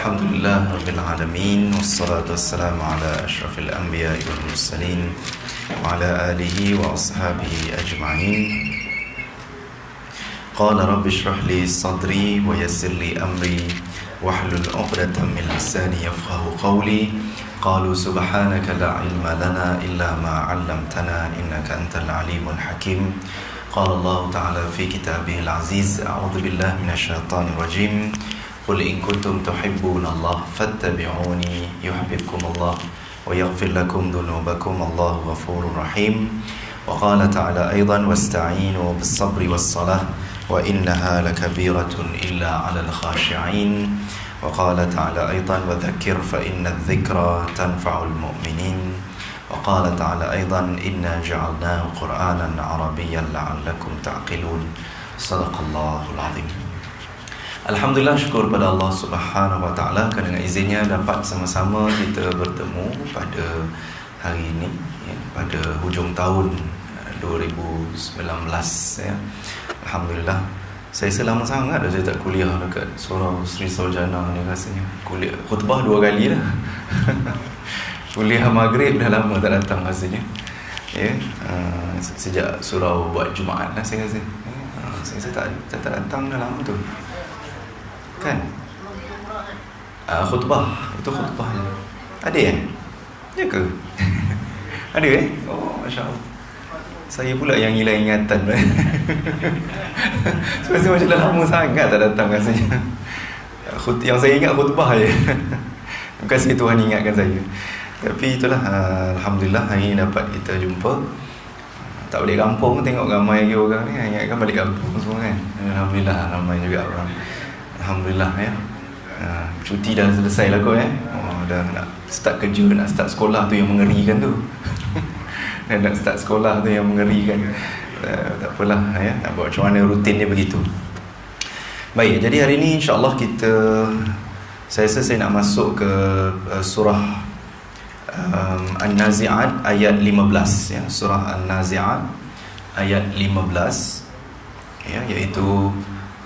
Alhamdulillah Rabbil Alamin, wassalatu wassalamu ala ashrafil anbiya wal mursalin wa ala alihi wa ashabihi ajma'in. Qala rabbi shrah li sadri wa yassir li amri wahlul 'uqdatam min lisani yafqahu qawli. Qalu subhanaka la ilma lana illa ma 'allamtana innaka antal alimul hakim. Qala Allah ta'ala fi kitabihil aziz, a'udzu billahi minasy syaithanir rajim. Qul in kuntum tuhibbunallaha fattabi'uni yuhibbukumullah wa yaghfir lakum dhunubakum wallahu ghafurur rahim. Wa qala ta'ala aidan wasta'inu bis-sabri was-salah wa innaha lakabiratun illa 'alal khashi'in. Wa qala ta'ala aidan wa dhakkir fa inadh-dhikra tanfa'ul mu'minin. Wa qala ta'ala aidan inna ja'alnahu qur'anan 'arabiyyan la'allakum ta'qilun. Shadaqallahul 'azim. Alhamdulillah, syukur pada Allah Subhanahu wa taala kerana dengan izinnya dapat sama-sama kita bertemu pada hari ini ya, pada hujung tahun 2019 ya. Alhamdulillah. Saya selama sangat dah saya tak kuliah dekat Surau Sri Sarjana ni rasanya. Kuliah khutbah 2 kali dah. Kuliah maghrib dah lama tak datang rasanya. Ya, sejak surau buat Jumaat lah saya rasa. Saya tak datang dah lama tu. Kan? Khutbah. Itu khutbahnya. Ada ya ke? Ada Oh, Masya Allah. Saya pula yang hilang ingatan. Rasa macam dah lama sangat tak datang rasanya. Yang saya ingat khutbah je. Bukan sikit Tuhan ingatkan saya. Tapi itulah, Alhamdulillah hari ini dapat kita jumpa. Tak balik kampung, tengok ramai lagi orang ni. Ingatkan balik kampung semua kan. Alhamdulillah ramai juga orang. Alhamdulillah ya. Cuti dah selesai lah kot dah nak start kerja, nak start sekolah tu yang mengerikan tu. Dan nak start sekolah tu yang mengerikan. Tak apalah ya, nak buat macam mana rutin dia begitu. Baik, jadi hari ni insya-Allah saya rasa saya nak masuk ke surah An-Nazi'at ayat 15 ya, surah An-Nazi'at ayat 15 ya, iaitu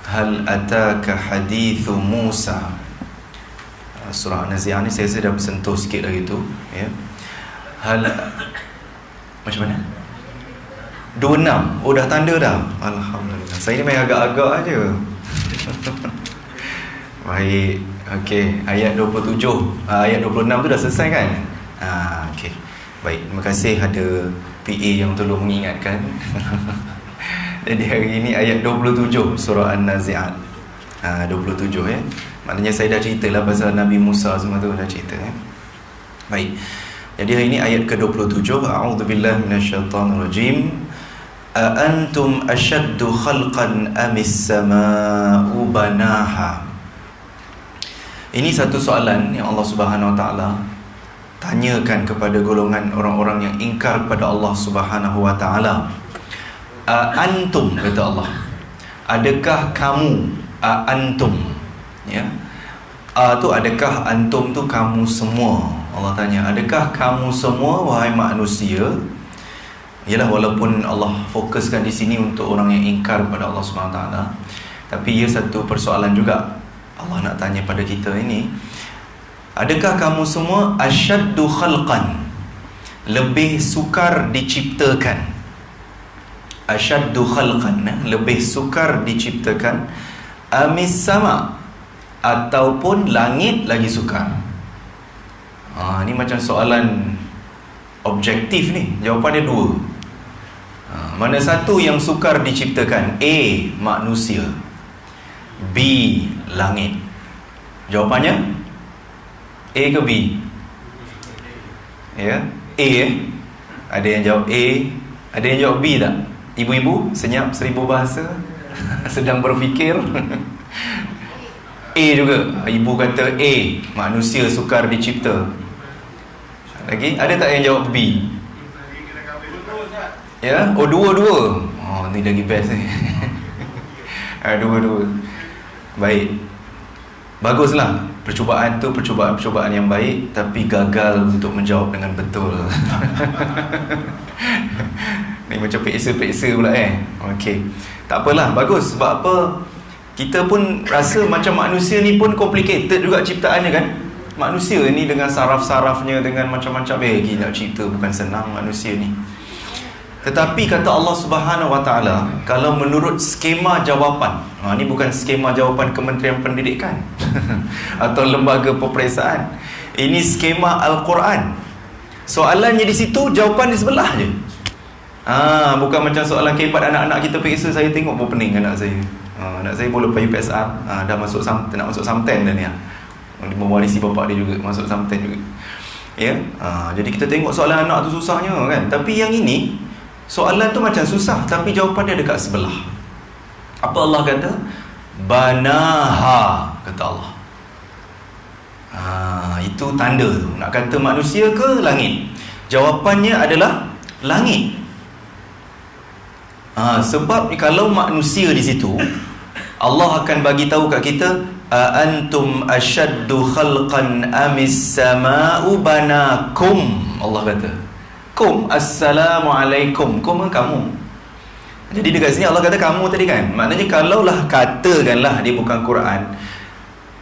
Hal ataka hadithu Musa. Surah An-Nazi'at ni saya dah bersentuh sikit lagi tu ya. Macam mana? 26. Oh dah tanda dah. Alhamdulillah. Saya ni main agak-agak aja. Baik. Okey, ayat 27. Ayat 26 tu dah selesai kan? Okey. Baik, terima kasih ada PA yang tolong mengingatkan. Jadi hari ini ayat 27 surah An-Nazi'at. 27 ya. Maknanya saya dah ceritalah pasal Nabi Musa semua tu dah cerita ya. Baik. Jadi hari ini ayat ke-27. A'udzubillahi minasyaitonirrajim. A antum ashaddu khalqan amis samaa'u banaha. Ini satu soalan yang Allah Subhanahu wa taala tanyakan kepada golongan orang-orang yang ingkar kepada Allah Subhanahu wa taala. Antum, kata Allah, adakah kamu, antum ya, tu adakah, antum tu kamu semua. Allah tanya, adakah kamu semua wahai manusia? Yalah, walaupun Allah fokuskan di sini untuk orang yang ingkar kepada Allah SWT, tapi ia satu persoalan juga. Allah nak tanya pada kita ini, adakah kamu semua asyaddu khalqan, lebih sukar diciptakan. Asyaddu khalqan, lebih sukar diciptakan. Amis sama, ataupun langit lagi sukar. Ni macam soalan objektif ni. Jawapan dia 2. Mana satu yang sukar diciptakan? A, manusia. B, langit. Jawapannya A ke B? Ya, A Ada yang jawab A, ada yang jawab B tak? Ibu-ibu senyap 1000 bahasa. Sedang berfikir. A juga. Ibu kata A, manusia sukar dicipta. Lagi ada tak yang jawab B? Ya, oh dua-dua. Oh ni lagi best ni. Dua-dua. Baik. Baguslah. Percubaan tu percubaan yang baik, tapi gagal untuk menjawab dengan betul. Ni macam peksa-peksa pula Okey. Tak apalah, bagus. Sebab apa? Kita pun rasa macam manusia ni pun complicated juga ciptaannya kan. Manusia ni dengan saraf-sarafnya, dengan macam-macam, nak cipta bukan senang manusia ni. Tetapi kata Allah Subhanahu Wa Taala, kalau menurut skema jawapan, ni bukan skema jawapan Kementerian Pendidikan atau lembaga peperiksaan, ini skema Al-Quran. Soalannya di situ, jawapan di sebelah je. Bukan macam soalan kebat anak-anak kita periksa, saya tengok pun pening anak saya. Anak saya pun lepas UPSR, dah masuk nak masuk Samten dah ni. Mewarisi bapak dia juga masuk Samten juga. Ya. Jadi kita tengok soalan anak tu susahnya kan. Tapi yang ini, soalan tu macam susah, tapi jawapan dia dekat sebelah. Apa Allah kata? Banaha, kata Allah. Itu tanda tu. Nak kata manusia ke langit? Jawapannya adalah langit. Sebab kalau manusia di situ, Allah akan bagi tahu kat kita, antum ashaddu khalqan amis sama'u banakum. Allah kata, kum, assalamualaikum. Kum kan kamu. Jadi dekat sini Allah kata kamu tadi kan. Maknanya kalaulah katakanlah dia bukan Quran,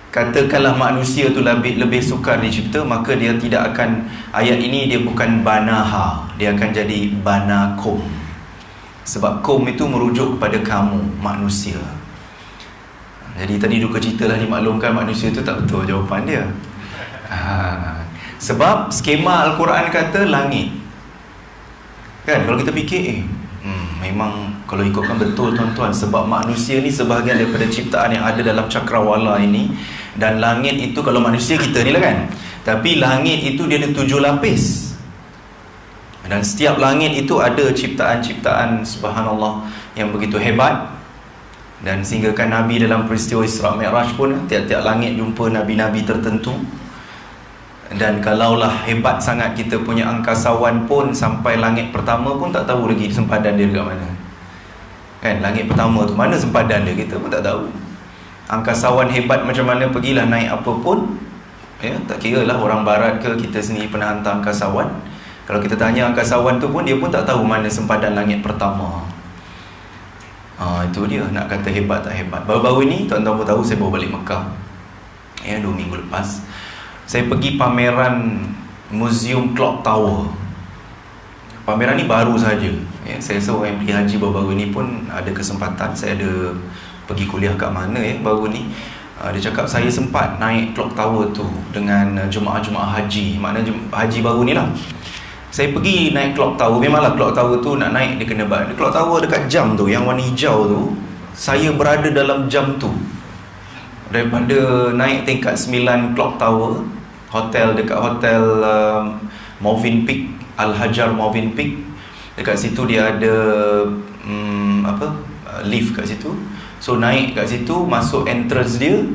katakanlah manusia tu lebih sukar dicipta, maka dia tidak akan, ayat ini dia bukan banaha, dia akan jadi banakum. Sebab kum itu merujuk kepada kamu, manusia. Jadi tadi duka cita lah dimaklumkan manusia itu tak betul jawapan dia. Sebab skema Al-Quran kata langit. Kan kalau kita fikir, memang kalau ikutkan betul tuan-tuan, sebab manusia ni sebahagian daripada ciptaan yang ada dalam cakrawala ini. Dan langit itu, kalau manusia kita ni lah kan, tapi langit itu dia ada 7 lapis. Dan setiap langit itu ada ciptaan-ciptaan subhanallah yang begitu hebat. Dan sehinggakan Nabi dalam peristiwa Isra Mi'raj pun, tiap-tiap langit jumpa Nabi-Nabi tertentu. Dan kalaulah hebat sangat kita punya angkasawan pun, sampai langit pertama pun tak tahu lagi sempadan dia dekat mana. Kan, langit pertama tu mana sempadan dia, kita pun tak tahu. Angkasawan hebat macam mana, pergilah naik apa pun, tak kira lah orang barat ke, kita sendiri pernah hantar angkasawan. Kalau kita tanya angkasawan tu pun, dia pun tak tahu mana sempadan langit pertama. Itu dia, nak kata hebat tak hebat. Baru-baru ni tuan-tuan pun tahu, saya baru balik Mekah 2 minggu lepas. Saya pergi pameran Museum Clock Tower. Pameran ni baru saja. Saya rasa orang yang pergi haji baru-baru ni pun ada kesempatan. Saya ada pergi kuliah kat mana baru ni. Dia cakap saya sempat naik Clock Tower tu dengan jemaah-jemaah haji. Maknanya haji baru ni lah. Saya pergi naik Clock Tower. Memanglah Clock Tower tu nak naik dia kena bayar. Clock Tower dekat jam tu, yang warna hijau tu, saya berada dalam jam tu. Daripada naik tingkat 9 Clock Tower, hotel dekat hotel Movin Peak, Al-Hajar Movin Peak. Dekat situ dia ada lift kat situ. So naik kat situ, masuk entrance dia,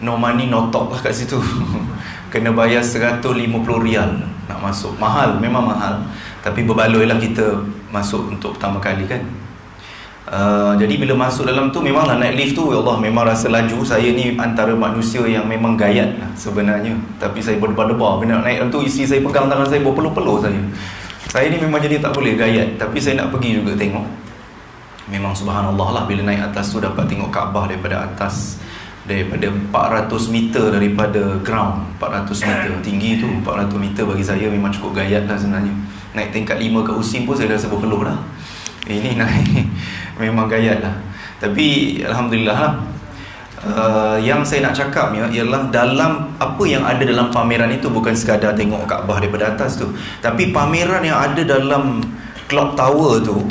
no money no talk lah kat situ. Kena bayar 150 rial nak masuk. Mahal, memang mahal. Tapi berbaloi lah kita masuk untuk pertama kali kan. Jadi bila masuk dalam tu, memanglah naik lift tu, ya Allah, memang rasa laju. Saya ni antara manusia yang memang gayat lah sebenarnya. Tapi saya berdebar-debar. Bila nak naik dalam tu, isteri saya pegang tangan saya, berpeluh-peluh saya. Saya ni memang jadi tak boleh gayat. Tapi saya nak pergi juga tengok. Memang subhanallah lah, bila naik atas tu dapat tengok Kaabah daripada atas. Daripada 400 meter daripada ground, 400 meter tinggi tu, 400 meter bagi saya memang cukup gayat lah sebenarnya. Naik tingkat 5 ke Usim pun saya rasa berpeluh dah. Ini naik memang gayat lah. Tapi alhamdulillah lah. Yang saya nak cakapnya ialah dalam apa yang ada dalam pameran itu, bukan sekadar tengok Kaabah daripada atas tu, tapi pameran yang ada dalam Clock Tower tu,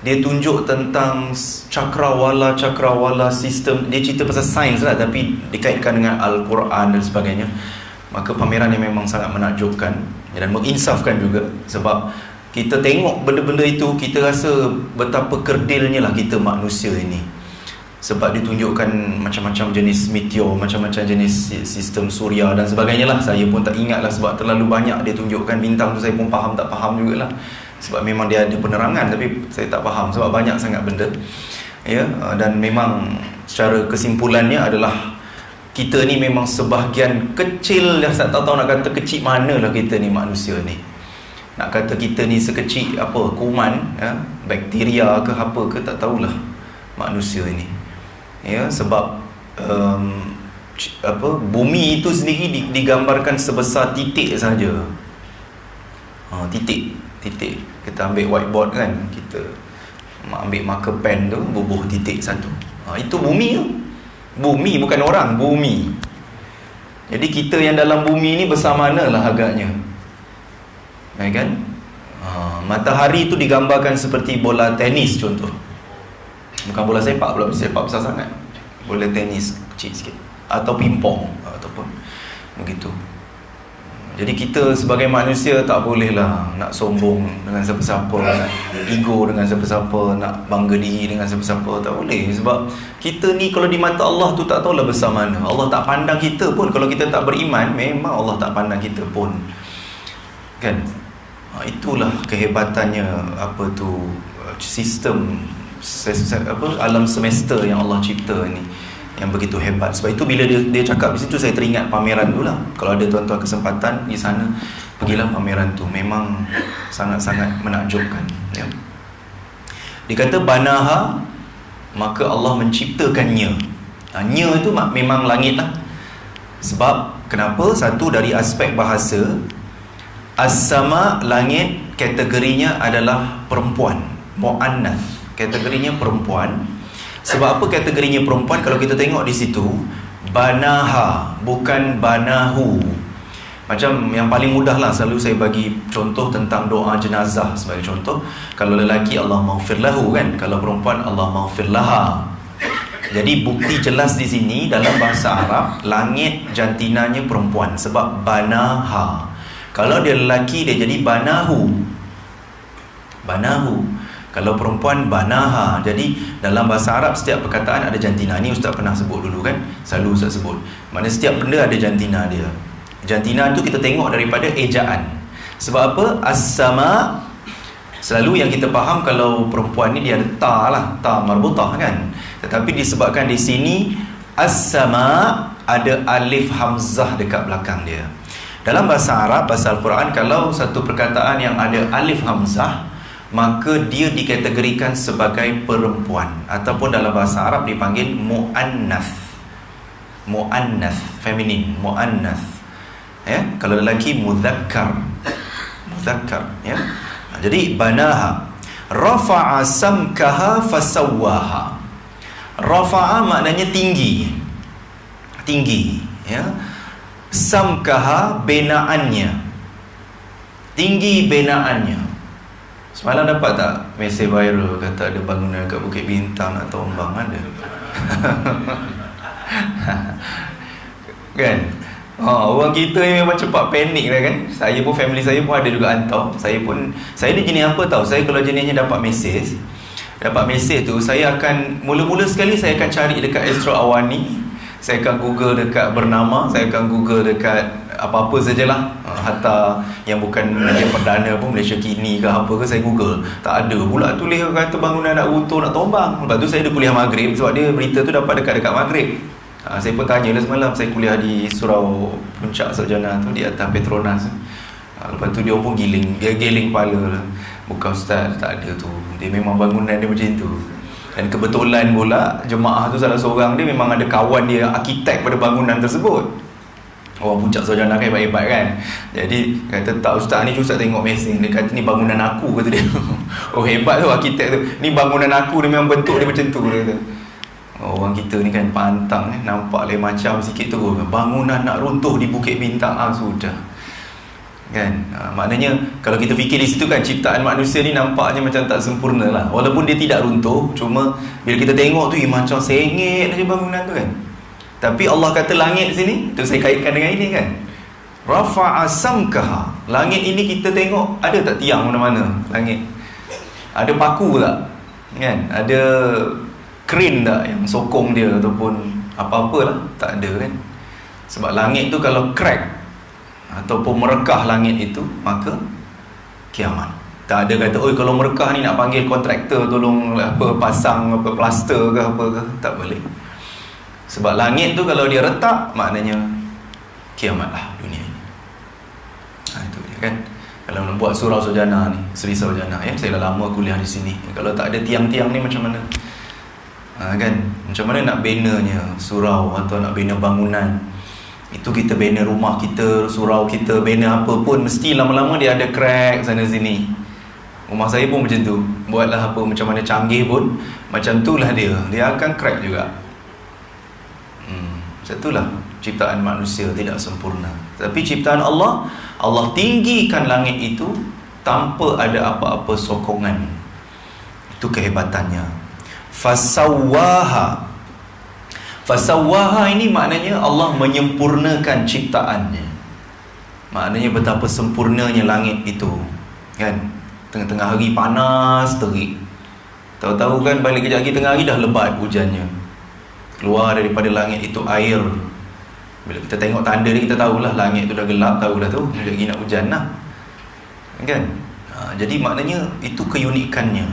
dia tunjuk tentang cakrawala sistem. Dia cerita pasal sains lah, tapi dikaitkan dengan Al-Quran dan sebagainya. Maka pameran yang memang sangat menakjubkan dan menginsafkan juga. Sebab kita tengok benda-benda itu, kita rasa betapa kerdilnya lah kita manusia ini. Sebab ditunjukkan macam-macam jenis meteor, macam-macam jenis sistem suria dan sebagainya lah. Saya pun tak ingat lah, sebab terlalu banyak dia tunjukkan bintang tu. Saya pun faham tak faham jugalah. Sebab memang dia ada penerangan, tapi saya tak faham sebab banyak sangat benda. Dan memang secara kesimpulannya adalah kita ni memang sebahagian kecil, dah tak tahu nak kata kecil manalah kita ni manusia ni. Nak kata kita ni sekecil apa, kuman, bakteria ke apa ke, tak tahulah manusia ni. Ya, sebab bumi itu sendiri digambarkan sebesar titik saja. Titik. Kita ambil whiteboard kan, kita ambil marker pen tu, bubuh titik satu. Itu bumi tu. Bumi bukan orang, bumi. Jadi kita yang dalam bumi ni besar manalah agaknya, kan? Matahari tu digambarkan seperti bola tenis contoh. Bukan bola sepak, bola sepak besar sangat. Bola tenis kecil sikit, atau pingpong ataupun begitu. Jadi kita sebagai manusia tak bolehlah nak sombong dengan siapa-siapa, nak ego dengan siapa-siapa, nak bangga diri dengan siapa-siapa. Tak boleh. Sebab kita ni kalau di mata Allah tu tak tahulah besar mana. Allah tak pandang kita pun. Kalau kita tak beriman, memang Allah tak pandang kita pun, kan? Itulah kehebatannya sistem alam semesta yang Allah cipta ni, yang begitu hebat. Sebab itu bila dia cakap di situ, saya teringat pameran tu lah. Kalau ada tuan-tuan kesempatan di sana, pergilah pameran tu. Memang sangat-sangat menakjubkan, ya. Dia kata banaha, maka Allah menciptakannya. Nya itu memang langit lah. Sebab kenapa? Satu, dari aspek bahasa, as-sama, langit, kategorinya adalah perempuan, mu'annath, kategorinya perempuan. Sebab apa kategorinya perempuan? Kalau kita tengok di situ, banaha, bukan banahu. Macam yang paling mudah lah, selalu saya bagi contoh tentang doa jenazah sebagai contoh. Kalau lelaki, Allah maghfir lahu, kan? Kalau perempuan, Allah maghfir laha. Jadi bukti jelas di sini dalam bahasa Arab, langit jantinanya perempuan, sebab banaha. Kalau dia lelaki, dia jadi banahu. Kalau perempuan, banaha. Jadi dalam bahasa Arab, setiap perkataan ada jantina. Ni Ustaz pernah sebut dulu, kan? Selalu Ustaz sebut. Maknanya setiap benda ada jantina dia. Jantina tu kita tengok daripada ejaan. Sebab apa? As-sama, selalu yang kita faham kalau perempuan ni dia ada ta lah, ta marbutah, kan? Tetapi disebabkan di sini as-sama, ada alif hamzah dekat belakang dia. Dalam bahasa Arab, bahasa Al-Quran, kalau satu perkataan yang ada alif hamzah, maka dia dikategorikan sebagai perempuan, ataupun dalam bahasa Arab dipanggil mu'annath. Mu'annath, feminin, mu'annath. Ya, kalau lelaki mudzakkar. Ya. Jadi banaha, rafa'a samkaha fasawwaha. Rafa'a maknanya tinggi, ya. Samkaha, benaannya, tinggi benaannya. Semalam dapat tak mesej viral kata ada bangunan kat Bukit Bintang nak tombang? Ada. Kan? Orang kita ni memang cepat panik dah, kan? Saya pun, family saya pun ada juga hantar. Saya ni jenis apa tahu? Saya kalau jenisnya dapat mesej tu, saya akan mula-mula sekali saya akan cari dekat Astro Awani. Saya akan Google dekat Bernama, saya akan Google dekat apa-apa sajalah. Hatta yang bukan Malaysia Perdana pun, Malaysia Kini ke apa ke, saya Google. Tak ada pula tulis kata bangunan nak runtuh, nak tombang. Lepas tu saya ada kuliah maghrib, sebab dia berita tu dapat dekat maghrib. Saya pun tanyalah semalam, saya kuliah di Surau Puncak Sarjana tu, di atas Petronas. Lepas tu dia pun geling kepala lah. Bukan Ustaz, tak ada tu. Dia memang bangunan dia macam tu. Dan kebetulan pula jemaah tu salah seorang dia memang ada kawan dia arkitek pada bangunan tersebut. Orang Puncak Sarjana kan hebat-hebat, kan. Jadi kata, tak Ustaz ni, Ustaz tengok mesej. Dia kata ni bangunan aku, kata dia. Oh hebat tu arkitek tu. Ni bangunan aku, dia memang bentuk dia macam tu, dia kata. Orang kita ni kan pantang, nampak lain macam sikit tu. Bangunan nak runtuh di Bukit Bintang, sudah, kan. Maknanya kalau kita fikir di situ, kan, ciptaan manusia ni nampaknya macam tak sempurna lah. Walaupun dia tidak runtuh, cuma bila kita tengok tu macam sengit aja bangunan tu, kan. Tapi Allah kata langit sini, tu saya kaitkan dengan ini, kan. Rafa'a samkaha, langit ini kita tengok ada tak tiang mana-mana langit? Ada paku tak? Kan? Ada crane tak yang sokong dia ataupun apa-apalah? Tak ada, kan. Sebab langit tu kalau crack ataupun merekah langit itu, maka kiamat. Tak ada kata, oi kalau merekah ni nak panggil kontraktor tolong pasang plaster ke apa ke. Tak boleh. Sebab langit tu kalau dia retak, maknanya kiamatlah dunia ini. Itu dia, kan. Kalau nak buat surau sarjana ni, Seri Sarjana, ya, saya dah lama kuliah di sini. Kalau tak ada tiang-tiang ni macam mana? Kan macam mana nak benanya surau atau nak bina bangunan. Itu kita bina rumah kita, surau kita, bina apa pun, mesti lama-lama dia ada crack sana sini. Rumah saya pun macam tu. Buatlah apa macam mana canggih pun, macam itulah dia akan crack juga. Macam itulah ciptaan manusia tidak sempurna. Tapi ciptaan Allah, Allah tinggikan langit itu tanpa ada apa-apa sokongan. Itu kehebatannya. Fasawwaha ini maknanya Allah menyempurnakan ciptaannya. Maknanya betapa sempurnanya langit itu. Kan? Tengah-tengah hari panas terik. Tahu-tahu kan balik kejap lagi tengah hari dah lebat hujannya. Keluar daripada langit itu air. Bila kita tengok tanda ni kita tahulah langit tu dah gelap, tahulah tu lagi nak hujan lah. Kan? Jadi maknanya itu keunikannya,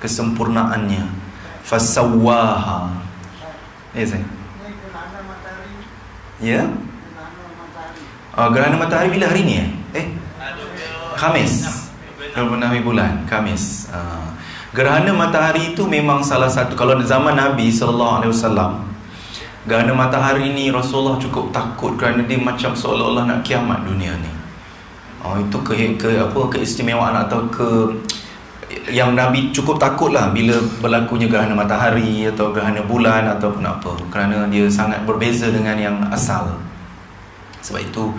kesempurnaannya. Fasawwaha. Saya. Ya? Gerhana matahari bila hari ni Khamis. 26 bulan Khamis. Gerhana matahari itu memang salah satu, kalau zaman Nabi SAW, gerhana matahari ni Rasulullah cukup takut kerana dia macam seolah-olah nak kiamat dunia ni. Itu keistimewaan atau yang Nabi cukup takutlah bila berlakunya gerhana matahari atau gerhana bulan ataupun apa, kerana dia sangat berbeza dengan yang asal. Sebab itu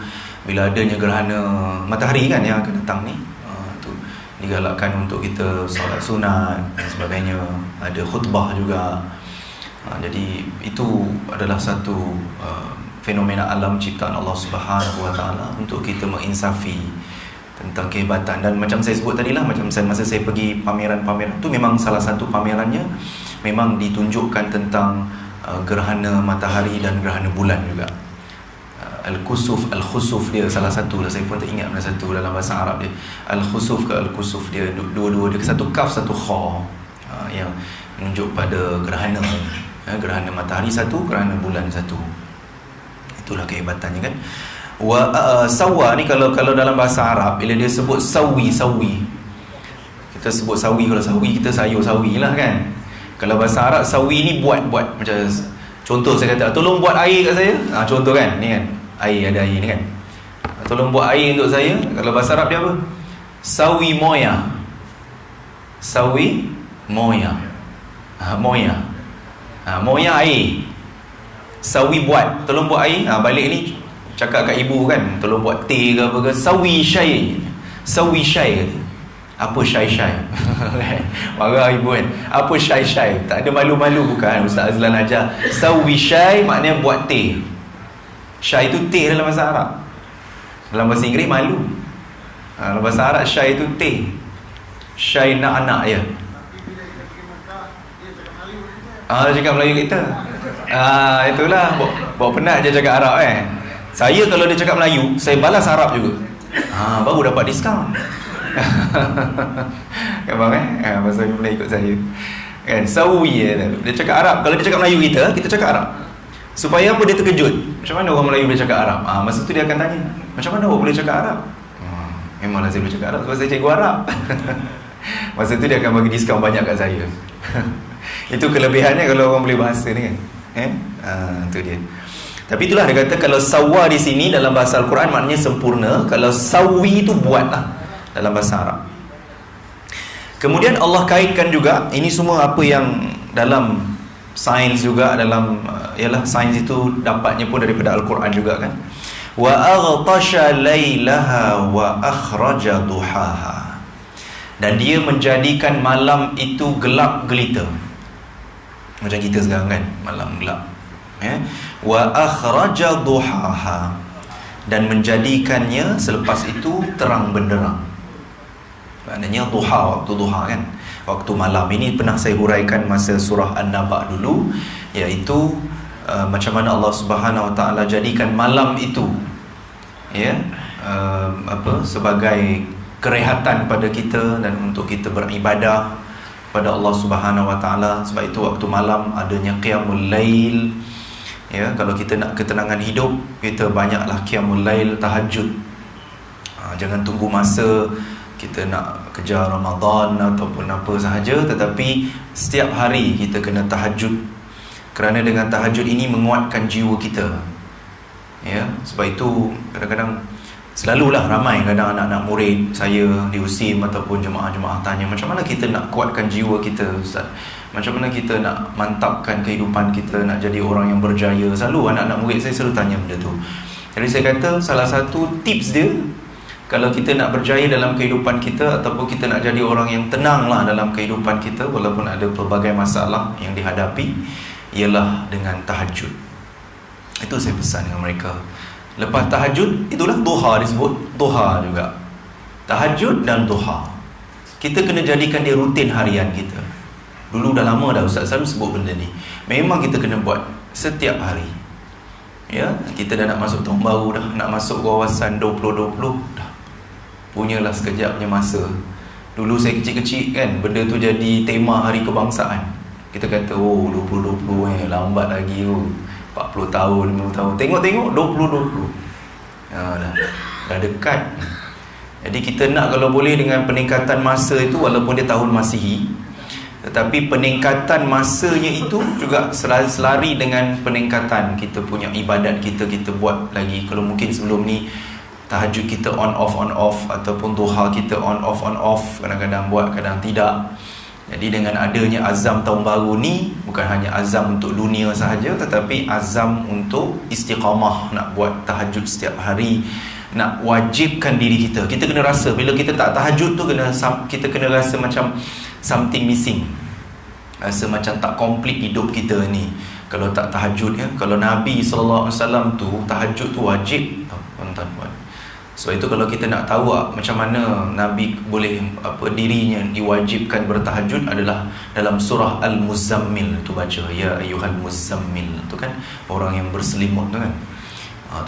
bila adanya gerhana matahari kan yang akan datang ni, tu digalakkan untuk kita solat sunat dan sebagainya, ada khutbah juga. Jadi itu adalah satu fenomena alam ciptaan Allah Subhanahu Wa Taala untuk kita menginsafi tentang kehebatan. Dan macam saya sebut tadilah, macam masa saya pergi pameran-pameran tu, memang salah satu pamerannya memang ditunjukkan tentang gerhana matahari dan gerhana bulan juga. Al-Khusuf, Al-Khusuf dia salah satu lah, saya pun tak ingat mana satu dalam bahasa Arab dia. Al-Khusuf ke Al-Khusuf dia dua-dua dia, satu kaf satu kha, yang menunjuk pada gerhana. Gerhana matahari satu, gerhana bulan satu. Itulah kehebatannya kan. Sawa ni kalau dalam bahasa Arab, bila dia sebut sawi, kita sebut sawi, kalau sawi kita sayur sawi lah kan. Kalau bahasa Arab sawi ni buat macam contoh saya kata, tolong buat air kat saya. Contoh kan, ni kan, air, ada air ni kan, tolong buat air untuk saya. Kalau bahasa Arab dia apa? Sawi moya. Sawi moya. Moya air. Sawi buat, tolong buat air. Balik ni cakap kat ibu kan, tolong buat teh ke apa ke, sawi syai. Sawi syai kata. Apa syai-syai? Marah ibu kan, apa syai-syai? Tak ada malu-malu bukan, Ustaz Azlan ajar. Sawi syai maknanya buat teh. Syai tu teh dalam bahasa Arab. Dalam bahasa Inggeris malu. Dalam bahasa Arab syai tu teh. Syai nak anak ya. Dia cakap Melayu kita. Itulah. Bawa penat je cakap Arab Saya kalau dia cakap Melayu, saya balas Arab juga. Baru dapat diskaun. Kan bang pasal dia boleh ikut saya. Kan sawi dia cakap Arab. Kalau dia cakap Melayu kita cakap Arab. Supaya apa, dia terkejut. Macam mana orang Melayu boleh cakap Arab? Masa tu dia akan tanya, macam mana awak boleh cakap Arab? Memanglah saya boleh cakap Arab sebab saya cikgu Arab. Masa tu dia akan bagi diskaun banyak kat saya. Itu kelebihannya kalau orang boleh bahasa ni kan. Itu dia. Tapi itulah dia kata, kalau sawa di sini dalam bahasa Al-Quran maknanya sempurna. Kalau sawi itu buatlah dalam bahasa Arab. Kemudian Allah kaitkan juga, ini semua apa yang dalam sains juga, dalam ialah sains itu dapatnya pun daripada Al-Quran juga kan. Wa aghtasha lailaha wa akhraja duhaha. Dan dia menjadikan malam itu gelap gelita. Macam kita sekarang kan, malam gelap. Wa akhraja duhaha. Dan menjadikannya selepas itu terang benderang. Maknanya duha, waktu duha kan, waktu malam. Ini pernah saya huraikan masa surah An-Naba dulu, iaitu macam mana Allah Subhanahu Wa Taala jadikan malam itu sebagai kerehatan pada kita dan untuk kita beribadah pada Allah Subhanahu Wa Taala. Sebab itu waktu malam adanya qiyamul lail. Kalau kita nak ketenangan hidup, kita banyaklah qiyamul lail, tahajud. Jangan tunggu masa kita nak kejar Ramadan ataupun apa sahaja, tetapi setiap hari kita kena tahajud, kerana dengan tahajud ini menguatkan jiwa kita. Ya, sebab itu kadang-kadang selalulah ramai kadang anak-anak murid saya di USIM ataupun jemaah-jemaah tanya, macam mana kita nak kuatkan jiwa kita, Ustaz? Macam mana kita nak mantapkan kehidupan kita, nak jadi orang yang berjaya? Selalu anak-anak murid saya selalu tanya benda tu. Jadi saya kata salah satu tips dia, kalau kita nak berjaya dalam kehidupan kita ataupun kita nak jadi orang yang tenanglah dalam kehidupan kita walaupun ada pelbagai masalah yang dihadapi, ialah dengan tahajud. Itu saya pesan dengan mereka. Lepas tahajud, itulah duha disebut. Duha juga, tahajud dan duha, kita kena jadikan dia rutin harian kita. Dulu dah lama dah Ustaz selalu sebut benda ni. Memang kita kena buat setiap hari. Ya, kita dah nak masuk tahun baru dah, nak masuk kawasan 2020 dah. Punyalah sekejap punya masa. Dulu saya kecil-kecil kan, benda tu jadi tema hari kebangsaan. Kita kata, oh 2020 lambat lagi, 40 tahun, 50 tahun. Tengok-tengok 2020. Dah dekat. Jadi kita nak kalau boleh dengan peningkatan masa itu, walaupun dia tahun Masihi, tetapi peningkatan masanya itu juga selari dengan peningkatan kita punya ibadat kita buat lagi. Kalau mungkin sebelum ni tahajud kita on off, ataupun duha kita on off, kadang-kadang buat, kadang tidak. Jadi dengan adanya azam tahun baru ni, bukan hanya azam untuk dunia sahaja, tetapi azam untuk istiqamah, nak buat tahajud setiap hari, nak wajibkan diri kita. Kita kena rasa, bila kita tak tahajud tu, kita kena rasa macam something missing, rasa macam tak complete hidup kita ni kalau tak tahajud. Ya, kalau Nabi SAW tu tahajud tu wajib, tuan-tuan buat. So itu kalau kita nak tahu macam mana Nabi boleh dirinya diwajibkan bertahajud, adalah dalam surah Al-Muzammil tu baca, ya ayyuhal muzammil tu kan, orang yang berselimut tu kan.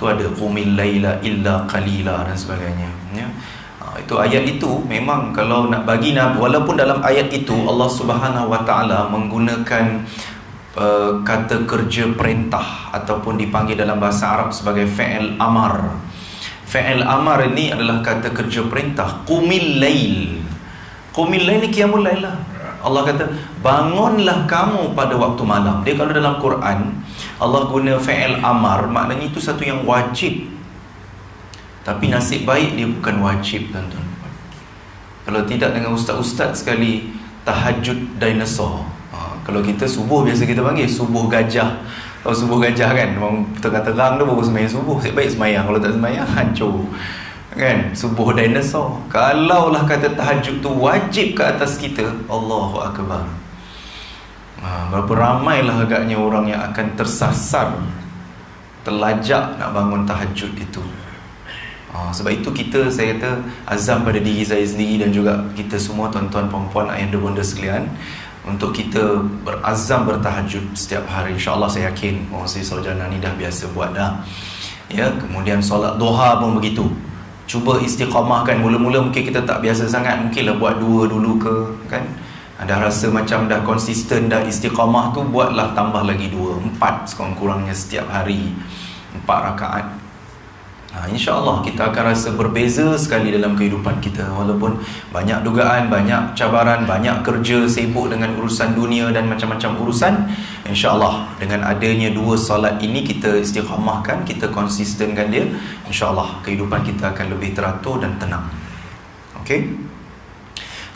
Tu ada qumil laila illa qalila dan sebagainya. Ya. Itu ayat itu memang kalau nak bagi Nabi, walaupun dalam ayat itu Allah Subhanahu Wa Taala menggunakan kata kerja perintah ataupun dipanggil dalam bahasa Arab sebagai fi'il amar. Fi'il amar ini adalah kata kerja perintah. Qumil lail. Qumil lail ni qiyamul lail lah. Allah kata bangunlah kamu pada waktu malam. Dia kalau dalam Quran Allah guna fi'il amar, maknanya itu satu yang wajib. Tapi nasib baik dia bukan wajib, tuan-tuan. Kalau tidak, dengan ustaz-ustaz sekali tahajud dinosaur. Kalau kita subuh biasa kita panggil subuh gajah. Tahu subuh gajah kan, orang terang-terang tu baru semayang subuh. Sebab baik semayang, kalau tak semayang hancur kan, subuh dinosaur. Kalaulah kata tahajud tu wajib ke atas kita, Allahu Akbar. Berapa ramailah agaknya orang yang akan tersasar, terlajak nak bangun tahajud itu. Sebab itu saya kata azam pada diri saya sendiri dan juga kita semua, tuan-tuan, puan-puan, ayah dan bunda sekalian, untuk kita berazam bertahajud setiap hari. InsyaAllah saya yakin Mufti Sarjana ni dah biasa buat dah. Ya, kemudian solat duha pun begitu. Cuba istiqamahkan. Mula-mula mungkin kita tak biasa sangat, mungkinlah buat 2 dulu ke kan. Ada rasa macam dah konsisten, dah istiqamah tu, buatlah tambah lagi 2, 4 sekurang-kurangnya setiap hari, 4 rakaat. InsyaAllah kita akan rasa berbeza sekali dalam kehidupan kita. Walaupun banyak dugaan, banyak cabaran, banyak kerja, sibuk dengan urusan dunia dan macam-macam urusan, InsyaAllah dengan adanya 2 solat ini, kita istiqamahkan, kita konsistenkan dia, InsyaAllah kehidupan kita akan lebih teratur dan tenang. Okey.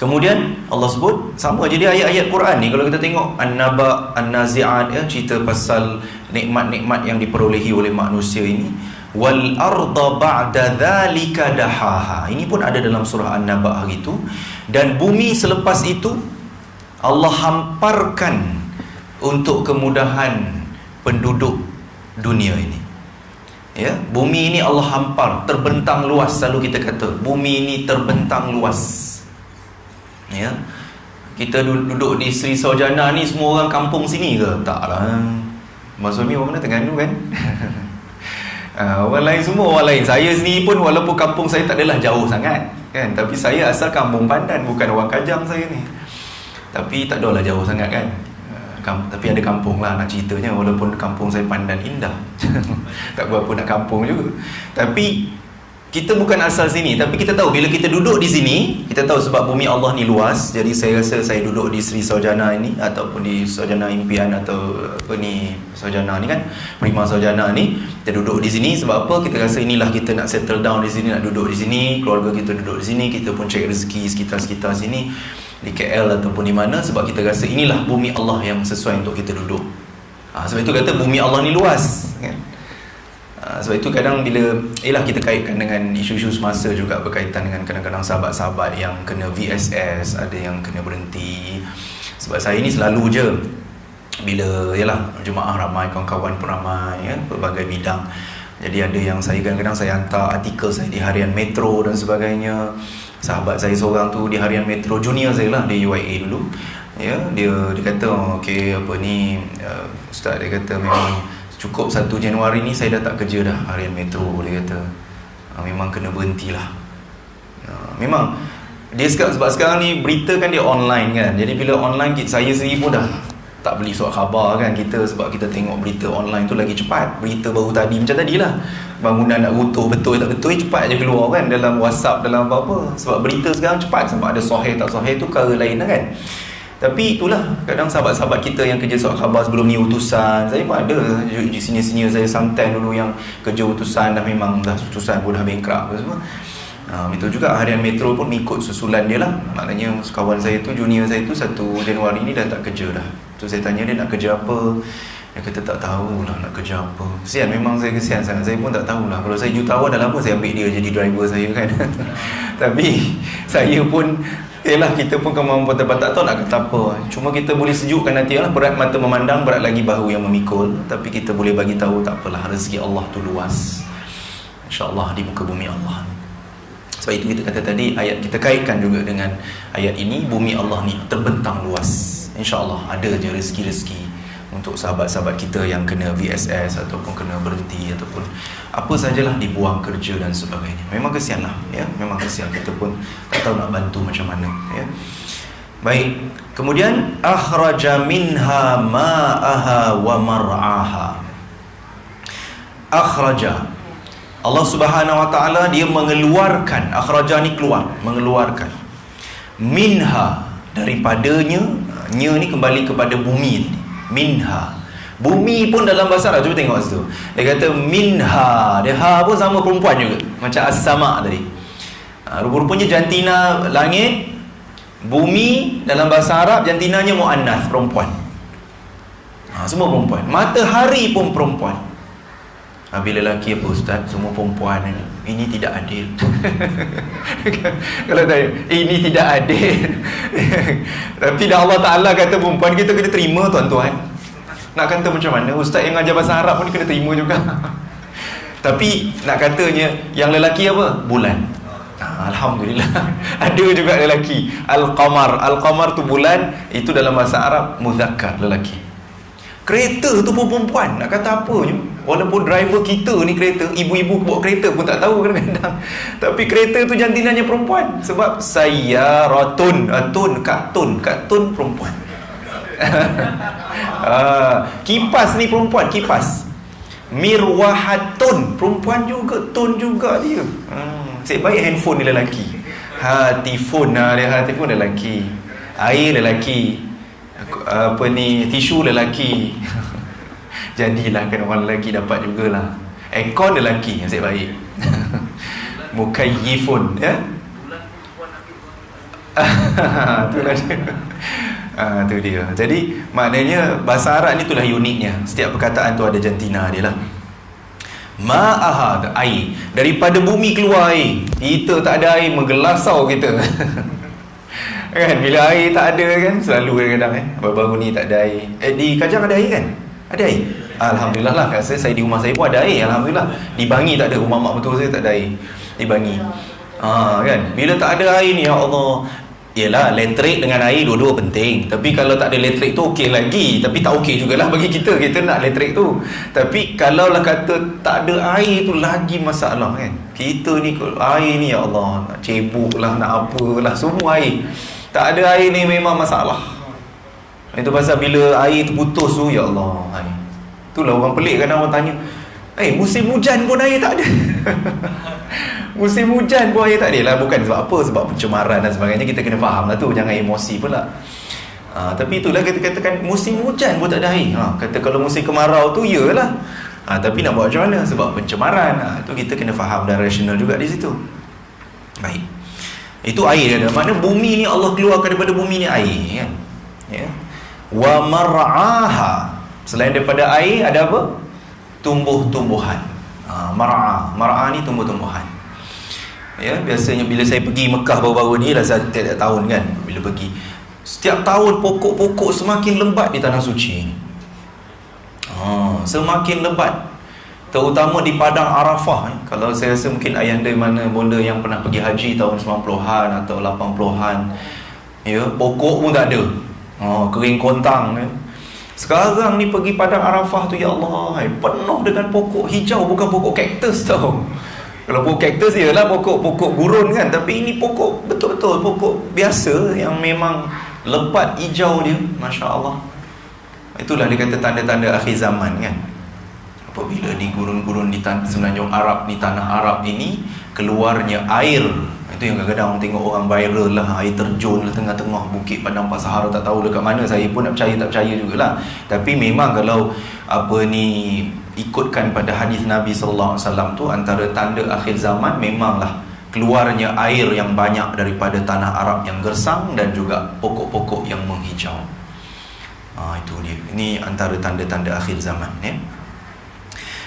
Kemudian Allah sebut sama. Jadi ayat-ayat Quran ni kalau kita tengok An-Naba, An-Nazi'at, ya, cerita pasal nikmat-nikmat yang diperolehi oleh manusia ini. Wal arda ba'da dzalika dahaha. Ini pun ada dalam surah An-Naba hari itu. Dan bumi selepas itu Allah hamparkan untuk kemudahan penduduk dunia ini. Ya, bumi ini Allah hampar, terbentang luas. Selalu kita kata bumi ini terbentang luas. Ya, kita duduk di Sri Sarjana ni semua orang kampung sini ke? Taklah. Mas Suami orang mana? Terengganu kan? Orang lain semua orang lain. Saya sendiri pun walaupun kampung saya tak adalah jauh sangat kan, tapi saya asal kampung Pandan, bukan orang Kajang saya ni. Tapi tak adalah jauh sangat kan. Tapi ada kampung lah nak ceritanya, walaupun kampung saya Pandan indah. Tak berapa nak kampung juga. Tapi kita bukan asal sini, tapi kita tahu bila kita duduk di sini, kita tahu sebab bumi Allah ni luas. Jadi saya rasa saya duduk di Sri Saujana ini ataupun di Saujana Impian atau apa ni, Saujana ni kan, Prima Saujana ni, kita duduk di sini sebab apa? Kita rasa inilah kita nak settle down di sini, nak duduk di sini, keluarga kita duduk di sini, kita pun cari rezeki sekitar-sekitar sini di KL ataupun di mana, sebab kita rasa inilah bumi Allah yang sesuai untuk kita duduk. Sebab itu kata bumi Allah ni luas, kan? Sebab itu kadang bila kita kaitkan dengan isu-isu semasa juga berkaitan dengan kadang-kadang sahabat-sahabat yang kena VSS, ada yang kena berhenti. Sebab saya ni selalu je bila jemaah ramai, kawan-kawan pun ramai, ya, berbagai bidang. Jadi ada yang saya kadang-kadang saya hantar artikel saya di harian Metro dan sebagainya. Sahabat saya seorang tu di harian Metro, junior saya lah, di UIA dulu, ya, dia kata okey apa ni, ustaz, dia kata memang cukup 1 Januari ni saya dah tak kerja dah harian Metro, dia kata. Memang kena berhentilah. Memang dia sebab sekarang ni berita kan dia online kan. Jadi bila online, saya sendiri pun dah tak beli surat khabar kan kita, sebab kita tengok berita online tu lagi cepat. Berita baru tadi macam tadilah, bangunan nak runtuh betul tak betul, cepat je keluar kan dalam WhatsApp, dalam apa-apa. Sebab berita sekarang cepat, sama ada sahih tak sahih tu perkara lain lah kan. Tapi itulah, kadang sahabat-sahabat kita yang kerja surat khabar sebelum ni utusan, saya pun ada senior-senior saya sometime dulu yang kerja utusan, dah memang dah utusan pun dah bankrupt semua. Itu juga harian Metro pun ikut susulan dia lah. Maknanya kawan saya tu, junior saya tu 1 Januari ni dah tak kerja dah. So saya tanya dia nak kerja apa, dia kata tak tahulah nak kerja apa. Kesian, memang saya kesian sangat. Saya pun tak tahulah. Kalau saya jutawan dah lama saya ambil dia jadi driver saya kan. Tapi saya pun kita pun kemampuan tempat tak tahu nak kata apa. Cuma kita boleh sejukkan hati lah. Berat mata memandang, berat lagi bahu yang memikul. Tapi kita boleh bagi tahu tak apalah, rezeki Allah tu luas, InsyaAllah di muka bumi Allah. Sebab itu kita kata tadi, ayat kita kaitkan juga dengan ayat ini. Bumi Allah ni terbentang luas. InsyaAllah ada je rezeki-rezeki untuk sahabat-sahabat kita yang kena VSS ataupun kena berhenti ataupun apa sajalah, dibuang kerja dan sebagainya. Memang kesian lah, ya, memang kesian. Kita pun tak tahu nak bantu macam mana, ya. Baik, kemudian akhraja minha ma'aha wa mar'aha. Akhraja, Allah Subhanahu wa taala dia mengeluarkan, akhraja ni keluar, mengeluarkan, minha daripadanya, nya ni kembali kepada bumi ni. Minha, bumi pun dalam bahasa Arab, cuba tengok situ. Dia kata minha, dia ha pun sama perempuan juga, macam as-sama tadi. Rupa-rupanya jantina langit, bumi dalam bahasa Arab jantinanya muannas, perempuan. Semua perempuan. Matahari pun perempuan. Bila lelaki apa ustaz, semua perempuan, ini tidak adil. Kalau tanya, ini tidak adil. Tapi dah Allah Ta'ala kata perempuan, kita kena terima tuan-tuan. Nak kata macam mana, ustaz yang ajar bahasa Arab pun kena terima juga. Tapi nak katanya yang lelaki apa? Bulan. Alhamdulillah. Ada juga lelaki, Al-Qamar. Al-Qamar tu bulan, itu dalam bahasa Arab muzakkar, lelaki. Kereta tu pun perempuan. Nak kata apa je, walaupun driver kita ni kereta, ibu-ibu bawa kereta pun tak tahu kadang-kadang. Tapi kereta tu jantinanya perempuan. Sebab sayyaratun, katun perempuan. Kipas ni perempuan, kipas. Mirwahatun, perempuan juga, tun juga dia. Nasib baik handphone ni lelaki. Hatifun, dia hatifun lelaki. Air lelaki. Apa ni, tisu lelaki. Jadilah kan orang lelaki dapat jugalah. Aircon lelaki, nasib baik. Mukayyifun, ya. Itulah dia. Itu dia. Jadi maknanya bahasa Arab ni itulah uniknya. Setiap perkataan tu ada jantina dia lah. Ma'aha, air. Daripada bumi keluar air. Kita tak ada air, menggelasau kita. Kan, bila air tak ada kan, selalu kadang-kadang baru-baru ni tak ada air. Di Kajang ada air kan? Ada air? Alhamdulillah lah. Saya di rumah saya pun ada air, Alhamdulillah. Di Bangi tak ada, rumah mak betul saya tak ada air di Bangi. Kan, bila tak ada air ni, ya Allah. Yelah, elektrik dengan air dua-dua penting. Tapi kalau tak ada elektrik tu okey lagi. Tapi tak okey jugalah bagi kita. Kita nak elektrik tu. Tapi kalau lah kata tak ada air tu lagi masalah kan. Kita ni air ni, ya Allah, nak cebok lah, nak apalah, semua air. Tak ada air ni memang masalah. Itu pasal bila air tu putus tu, ya Allah, air. Itulah orang pelik kadang orang tanya, musim hujan pun air tak ada. Musim hujan pun air tak ada lah. Bukan sebab apa, sebab pencemaran dan sebagainya. Kita kena faham lah tu, jangan emosi pula. Tapi itulah kita katakan musim hujan pun tak ada air. Kata kalau musim kemarau tu iyalah. Tapi nak buat macam mana? Sebab pencemaran. Itu kita kena faham dan rasional juga di situ. Baik. Itu air dia. Makna bumi ni Allah keluarkan daripada bumi ni air kan? Ya. Wa mar'aha. Selain daripada air ada apa? Tumbuh-tumbuhan. Mar'ah ni tumbuh-tumbuhan. Ya, biasanya bila saya pergi Mekah baru-baru ni lah, setiap tahun kan, bila pergi setiap tahun pokok-pokok semakin lebat di tanah suci ni. Semakin lebat, terutama di padang Arafah. Kalau saya rasa mungkin ayahanda mana bonda yang pernah pergi haji tahun 90-an atau 80-an, ya, pokok pun tak ada. Kering kontang kan. Sekarang ni pergi padang Arafah tu, ya Allah, penuh dengan pokok hijau. Bukan pokok kaktus tau. Kalau pokok kaktus ialah pokok gurun kan. Tapi ini pokok betul-betul pokok biasa yang memang lebat hijau dia. Masya Allah. Itulah dia kata tanda-tanda akhir zaman kan. Apabila di gurun-gurun di semenanjung Arab ni, tanah Arab ini, keluarnya air. Itu yang kadang-kadang orang tengok orang viral lah, air terjun lah tengah-tengah bukit padang Pak Sahara, tak tahu dekat mana. Saya pun nak percaya tak percaya jugalah. Tapi memang kalau ikutkan pada hadis Nabi SAW tu, antara tanda akhir zaman memanglah keluarnya air yang banyak daripada tanah Arab yang gersang dan juga pokok-pokok yang menghijau. Itu dia. Ini antara tanda-tanda akhir zaman ya.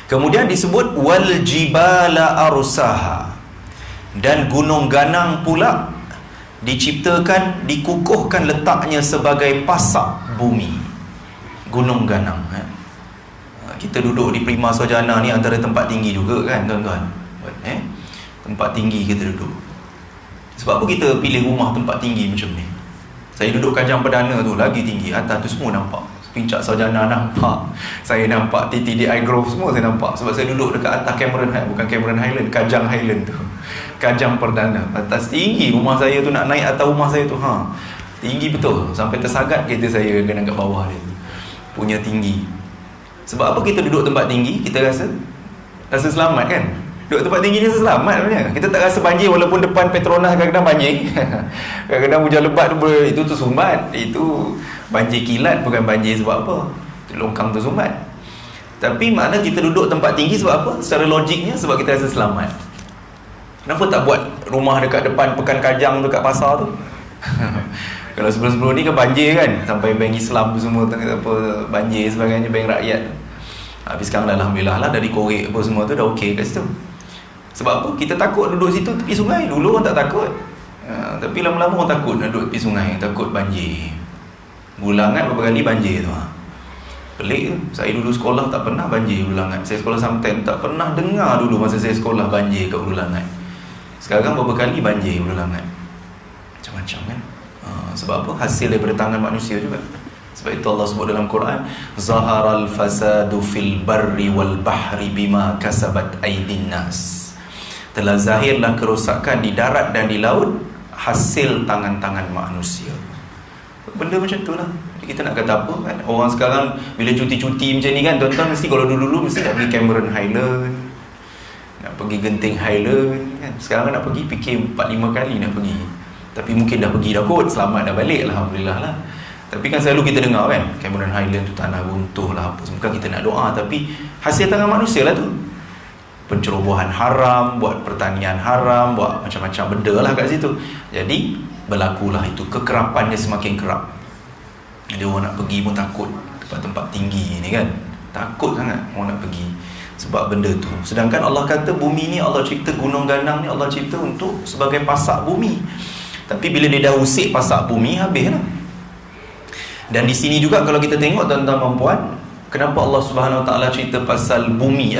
Kemudian disebut wal jibala arsaha. Dan gunung ganang pula diciptakan, dikukuhkan letaknya sebagai pasak bumi. Gunung ganang kita duduk di Prima Sarjana ni antara tempat tinggi juga kan tuan-tuan. Tempat tinggi kita duduk. Sebab apa kita pilih rumah tempat tinggi macam ni? Saya duduk Kajang Perdana tu lagi tinggi. Atas tu semua nampak. Pincak Sarjana nampak. Saya nampak TTDI Grove semua saya nampak. Sebab saya duduk dekat atas Cameron Highland. Bukan Cameron Highland, Kajang Highland tu. Kajang Perdana. Atas tinggi rumah saya tu, nak naik atas rumah saya tu. Tinggi betul. Sampai tersagat kereta saya kena kat bawah dia. Punya tinggi. Sebab apa kita duduk tempat tinggi? Kita rasa selamat kan? Duduk tempat tinggi ni selamat sebenarnya. Kita tak rasa banjir walaupun depan Petronas kadang-kadang banjir. Kadang-kadang hujan lebat tu, itu sumbat. Itu banjir kilat, bukan banjir sebab apa. Longkang tu sumbat. Tapi makna kita duduk tempat tinggi sebab apa? Secara logiknya sebab kita rasa selamat. Kenapa tak buat rumah dekat depan Pekan Kajang tu kat pasar tu? Kalau sebelum-sebelum ni kan banjir kan, sampai bank Islam tu semua banjir sebagainya, bank rakyat. Tapi sekarang alhamdulillah lah, dari korek apa semua tu dah okey kat situ. Sebab apa? Kita takut duduk situ tepi sungai. Dulu orang tak takut. Tapi lama-lama orang takut nak duduk tepi sungai, takut banjir. Bulangan beberapa kali banjir tu. Pelik tu. Saya dulu sekolah tak pernah banjir Bulangan. Saya sekolah Samten, tak pernah dengar dulu masa saya sekolah banjir kat Bulangan. Sekarang beberapa kali banjir Bulangan. Macam-macam kan. Sebab apa? Hasil daripada tangan manusia juga. Sebab itu Allah sebut dalam Quran, zaharal fasadu fil barri wal bahri bima kasabat aydin nas. Telah zahirlah kerosakan di darat dan di laut hasil tangan-tangan manusia. Benda macam tu lah. Kita nak kata apa kan? Orang sekarang bila cuti-cuti macam ni kan, tuan-tuan mesti kalau dulu-dulu mesti nak pergi Cameron Highland, nak pergi Genting Highland kan. Sekarang nak pergi fikir 4-5 kali nak pergi. Tapi mungkin dah pergi dah kot, selamat dah balik, alhamdulillah lah. Tapi kan selalu kita dengar kan, Cameron Highland tu tanah runtuh lah apa. Bukan kita nak doa, tapi hasil tangan manusia lah tu. Pencerobohan haram, buat pertanian haram, buat macam-macam benda lah kat situ. Jadi berlakulah itu, kekerapannya semakin kerap. Jadi orang nak pergi pun takut tempat-tempat tinggi ni kan. Takut sangat orang nak pergi sebab benda tu. Sedangkan Allah kata bumi ni Allah cipta, gunung ganang ni Allah cipta untuk sebagai pasak bumi. Tapi bila dia dah usik pasak bumi, habis lah. Dan di sini juga kalau kita tengok tuan-tuan dan puan, kenapa Allah Subhanahu Wa Taala cerita pasal bumi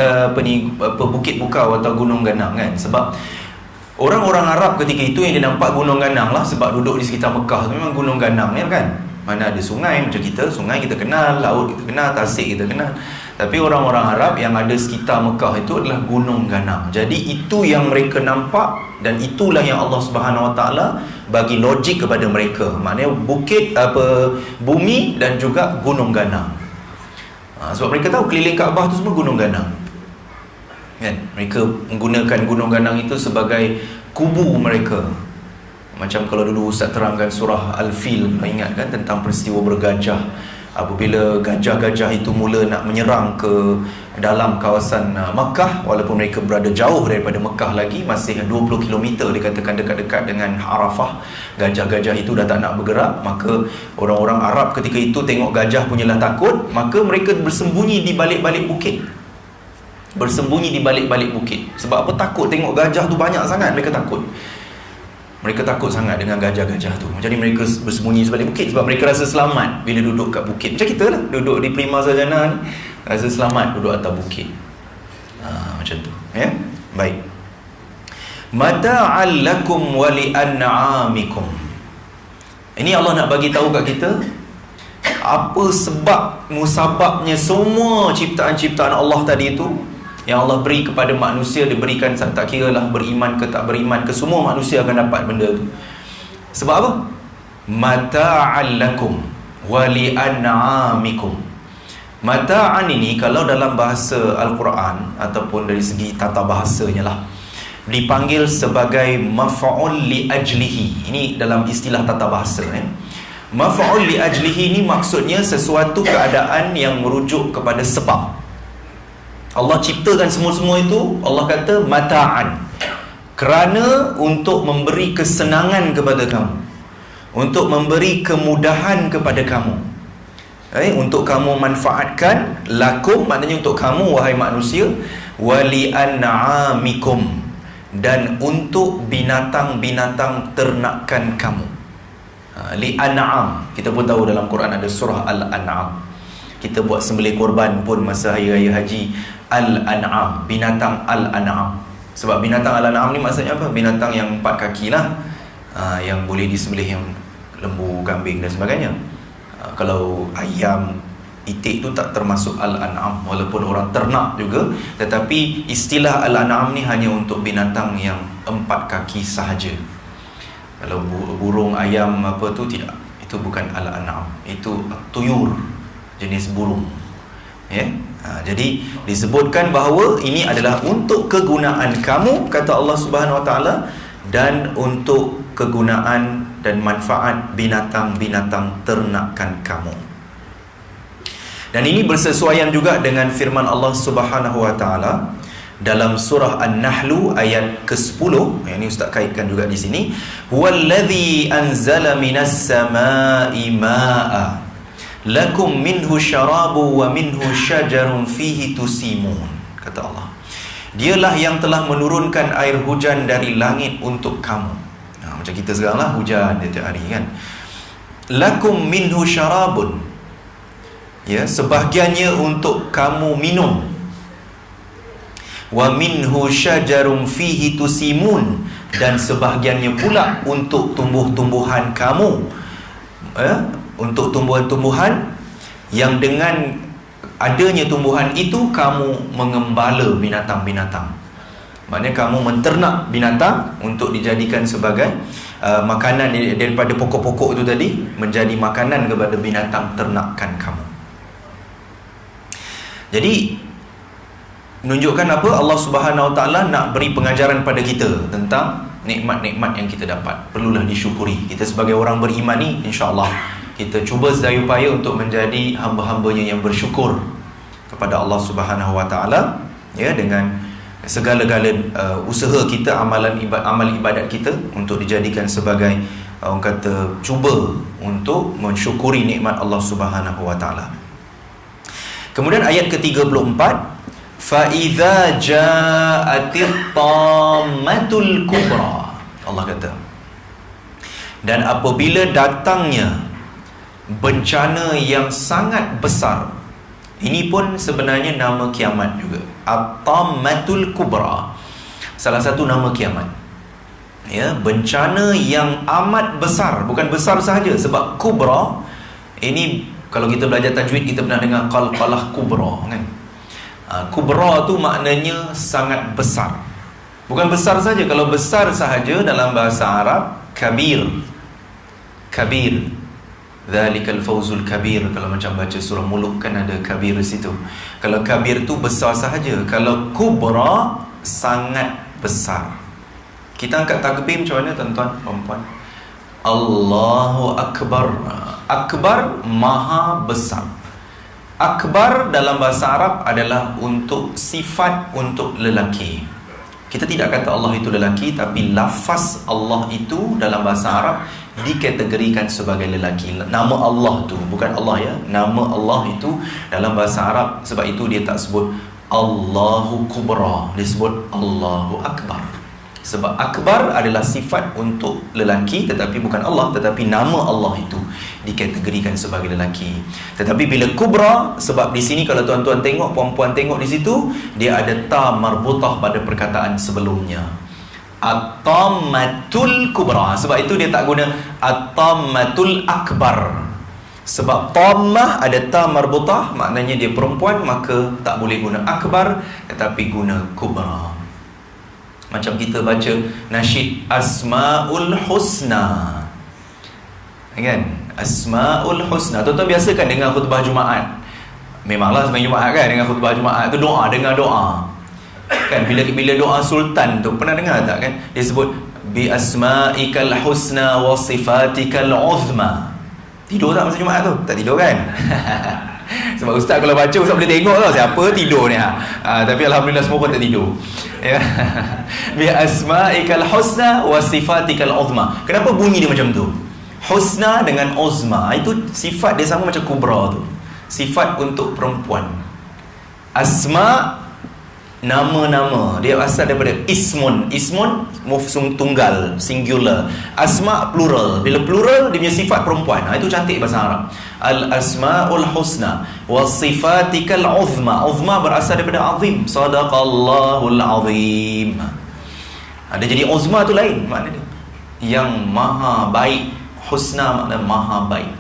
bukit bukau atau gunung ganang kan? Sebab orang-orang Arab ketika itu yang dia nampak gunung ganang lah, sebab duduk di sekitar Mekah tu memang gunung ganang ya kan. Mana ada sungai macam kita, sungai kita kenal, laut kita kenal, tasik kita kenal. Tapi orang-orang Arab yang ada sekitar Mekah itu adalah gunung ganang. Jadi itu yang mereka nampak dan itulah yang Allah Subhanahu Wa Taala bagi logik kepada mereka. Maknanya bukit bumi dan juga gunung ganang. Sebab mereka tahu keliling Kaabah tu semua gunung ganang. kan? Mereka menggunakan gunung ganang itu sebagai kubu mereka. Macam kalau dulu Ustaz terangkan surah Al-Fil, ingat kan tentang peristiwa bergajah. Apabila gajah-gajah itu mula nak menyerang ke dalam kawasan Makkah, walaupun mereka berada jauh daripada Makkah lagi, masih 20 km dikatakan dekat-dekat dengan Arafah, gajah-gajah itu dah tak nak bergerak. Maka orang-orang Arab ketika itu tengok gajah punyalah takut, maka mereka bersembunyi di balik-balik bukit. Bersembunyi di balik-balik bukit. Sebab apa? Takut tengok gajah tu banyak sangat, mereka takut. Mereka takut sangat dengan gajah-gajah tu. Jadi mereka bersembunyi sebalik bukit sebab mereka rasa selamat bila duduk kat bukit. Macam kita lah, duduk di Prima Sarjana ni, rasa selamat duduk atas bukit. Macam tu, ya. Baik. Mata'al lakum wa li'an'amikum. Ini Allah nak bagi tahu kat kita apa sebab musababnya semua ciptaan-ciptaan Allah tadi itu yang Allah beri kepada manusia, diberikan, tak kira lah beriman ke tak beriman ke, semua manusia akan dapat benda tu. Sebab apa? Mata'an lakum wa li'an'amikum. Mata'an ini kalau dalam bahasa Al-Quran ataupun dari segi tata bahasanya lah, dipanggil sebagai maf'ul li ajlihi. Ini dalam istilah tata bahasa. Maf'ul li ajlihi ini maksudnya sesuatu keadaan yang merujuk kepada sebab. Allah ciptakan semua-semua itu, Allah kata mata'an, kerana untuk memberi kesenangan kepada kamu, untuk memberi kemudahan kepada kamu, untuk kamu manfaatkan. Lakum maknanya untuk kamu wahai manusia, wali'an'amikum, dan untuk binatang-binatang ternakan kamu. Li'an'am, kita pun tahu dalam Quran ada surah Al-An'am. Kita buat sembelih korban pun masa Hari Raya Haji, Al-An'am, binatang Al-An'am. Sebab binatang Al-An'am ni maksudnya apa? Binatang yang 4 kaki lah, yang boleh disembelih, yang lembu, kambing dan sebagainya. Kalau ayam, itik tu tak termasuk Al-An'am, walaupun orang ternak juga. Tetapi istilah Al-An'am ni hanya untuk binatang yang 4 kaki sahaja. Kalau burung, ayam apa tu tidak, itu bukan Al-An'am, itu tuyur, jenis burung, ya. Jadi disebutkan bahawa ini adalah untuk kegunaan kamu, kata Allah Subhanahu Wa Taala, dan untuk kegunaan dan manfaat binatang-binatang ternakan kamu. Dan ini bersesuaian juga dengan firman Allah Subhanahu Wa Taala dalam surah An-Nahl ayat ke-10. Yang ini Ustaz kaitkan juga di sini. Huwallazi anzala minas samaa'i maa'a lakum minhu syarabu wa minhu syajarun fihi tusimun, kata Allah. Dialah yang telah menurunkan air hujan dari langit untuk kamu. Macam kita sekarang lah, hujan setiap hari kan. Lakum minhu syarabun, ya, sebahagiannya untuk kamu minum. Wa minhu syajarun fihi tusimun, dan sebahagiannya pula untuk tumbuh-tumbuhan kamu, untuk tumbuhan-tumbuhan yang dengan adanya tumbuhan itu kamu mengembala binatang-binatang. Maknanya kamu menternak binatang untuk dijadikan sebagai makanan daripada pokok-pokok itu tadi, menjadi makanan kepada binatang ternakan kamu. Jadi menunjukkan apa? Allah Subhanahu Wa Taala nak beri pengajaran pada kita tentang nikmat-nikmat yang kita dapat. Perlulah disyukuri. Kita sebagai orang beriman ni, insya-Allah kita cuba sedaya upaya untuk menjadi hamba-hambanya yang bersyukur kepada Allah Subhanahu Wa Taala, ya, dengan segala-gala usaha kita, amal ibadat kita untuk dijadikan sebagai orang kata cuba untuk mensyukuri nikmat Allah Subhanahu Wa Taala. Kemudian ayat ke-34, fa idza ja'atit tammatul kubra, Allah kata, dan apabila datangnya bencana yang sangat besar. Ini pun sebenarnya nama kiamat juga. At-Tammatul Kubra, salah satu nama kiamat, ya, bencana yang amat besar. Bukan besar sahaja, sebab kubra ini kalau kita belajar tajwid kita pernah dengar qalqalah kubra kan. Kubra tu maknanya sangat besar. Bukan besar saja. Kalau besar sahaja dalam bahasa Arab kabir. Kabir, Dzalikal fawzul kabir. Kalau macam baca surah Mulk kan ada kabir di situ. Kalau kabir tu besar sahaja. Kalau kubra sangat besar. Kita angkat takbir macam mana tuan-tuan, puan-puan? Allahu Akbar. Akbar maha besar. Akbar dalam bahasa Arab adalah untuk sifat untuk lelaki. Kita tidak kata Allah itu lelaki, tapi lafaz Allah itu dalam bahasa Arab dikategorikan sebagai lelaki. Nama Allah tu, bukan Allah ya, nama Allah itu dalam bahasa Arab. Sebab itu dia tak sebut Allahu Kubra, dia sebut Allahu Akbar. Sebab Akbar adalah sifat untuk lelaki, tetapi bukan Allah, tetapi nama Allah itu dikategorikan sebagai lelaki. Tetapi bila Kubra, sebab di sini kalau tuan-tuan tengok, puan-puan tengok di situ, dia ada ta marbutah pada perkataan sebelumnya, At-Tammatul Kubra. Sebab itu dia tak guna At-Tammatul Akbar. Sebab Tammah ada ta marbutah, maknanya dia perempuan, maka tak boleh guna Akbar, tetapi guna Kubra. Macam kita baca nasyid Asmaul Husna, kan? Asmaul Husna. Tuan-tuan biasa kan dengar khutbah Jumaat? Memanglah sembahyang Jumaat kan, dengar khutbah Jumaat tu doa, dengar doa. Kan bila doa sultan tu pernah dengar tak kan? Dia sebut bi asma'ikal husna wa sifatikal uzma. Tidur tak masa Jumaat tu? Tak tidur kan? Sebab ustaz kalau baca, ustaz boleh tengok tau siapa tidur ni. Tapi alhamdulillah semua pun tak tidur. Ya. Bi asma'ikal husna wa sifatikal uzma. Kenapa bunyi dia macam tu? Husna dengan uzma itu sifat dia sama macam kubra tu. Sifat untuk perempuan. Asma nama-nama, dia asal daripada ismun. Ismun mufsum tunggal, singular. Asma plural. Bila plural dia punya sifat perempuan. Itu cantik bahasa Arab. Al asmaul husna wa sifatikal uzma. Uzma berasal daripada azim. Sadaqallahul azim. Ada jadi uzma tu lain makna dia. Yang maha baik. Husna makna maha baik.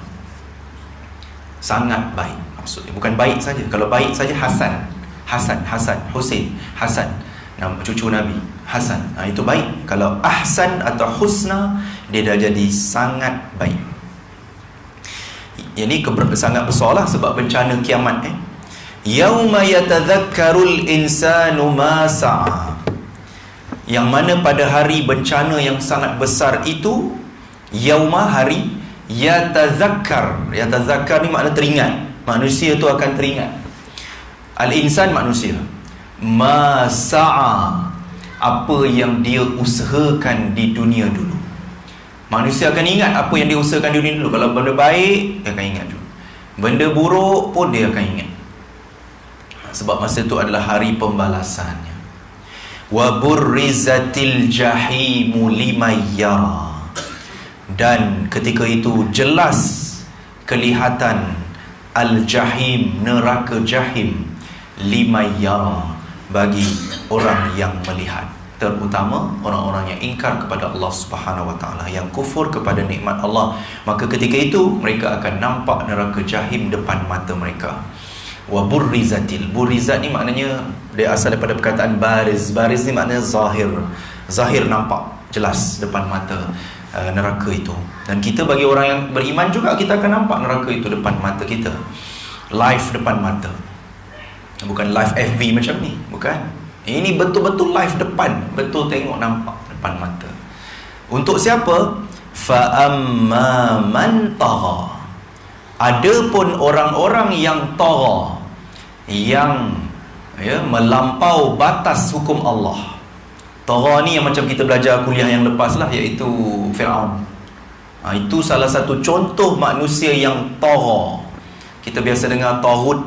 Sangat baik maksudnya. Bukan baik saja. Kalau baik saja Hasan, Husain, Hasan, nama cucu Nabi Hasan, itu baik. Kalau ahsan atau husna, dia dah jadi sangat baik. Ini sangat besarlah sebab bencana kiamat. Yauma yatadhakkarul insanu ma sa'a. Yang mana pada hari bencana yang sangat besar itu, yauma hari, yatadhakkar. Yatadhakkar ni makna teringat. Manusia tu akan teringat. Al-insan manusia. Masa'a, apa yang dia usahakan di dunia dulu. Manusia akan ingat apa yang dia usahakan di dunia dulu. Kalau benda baik, dia akan ingat dulu. Benda buruk pun dia akan ingat. Sebab masa itu adalah hari pembalasannya. Wa burrizatil jahimu liman yara. Dan ketika itu jelas kelihatan al-jahim, neraka jahim, limayara, bagi orang yang melihat, terutama orang-orang yang ingkar kepada Allah Subhanahu wa taala, yang kufur kepada nikmat Allah. Maka ketika itu mereka akan nampak neraka jahim depan mata mereka. Wa burrizatil, burrizat ni maknanya dia asal daripada perkataan bariz. Bariz ni maknanya zahir. Zahir nampak jelas depan mata neraka itu. Dan kita bagi orang yang beriman juga, kita akan nampak neraka itu depan mata kita, live depan mata. Bukan live FB macam ni, bukan. Ini betul-betul live depan, betul tengok nampak depan mata. Untuk siapa? Fa amma man tagha. Adapun orang-orang yang tagha, yang melampau batas hukum Allah. Tagha ni yang macam kita belajar kuliah yang lepas lah, iaitu Fir'aun. Itu salah satu contoh manusia yang tagha. Kita biasa dengar taghut,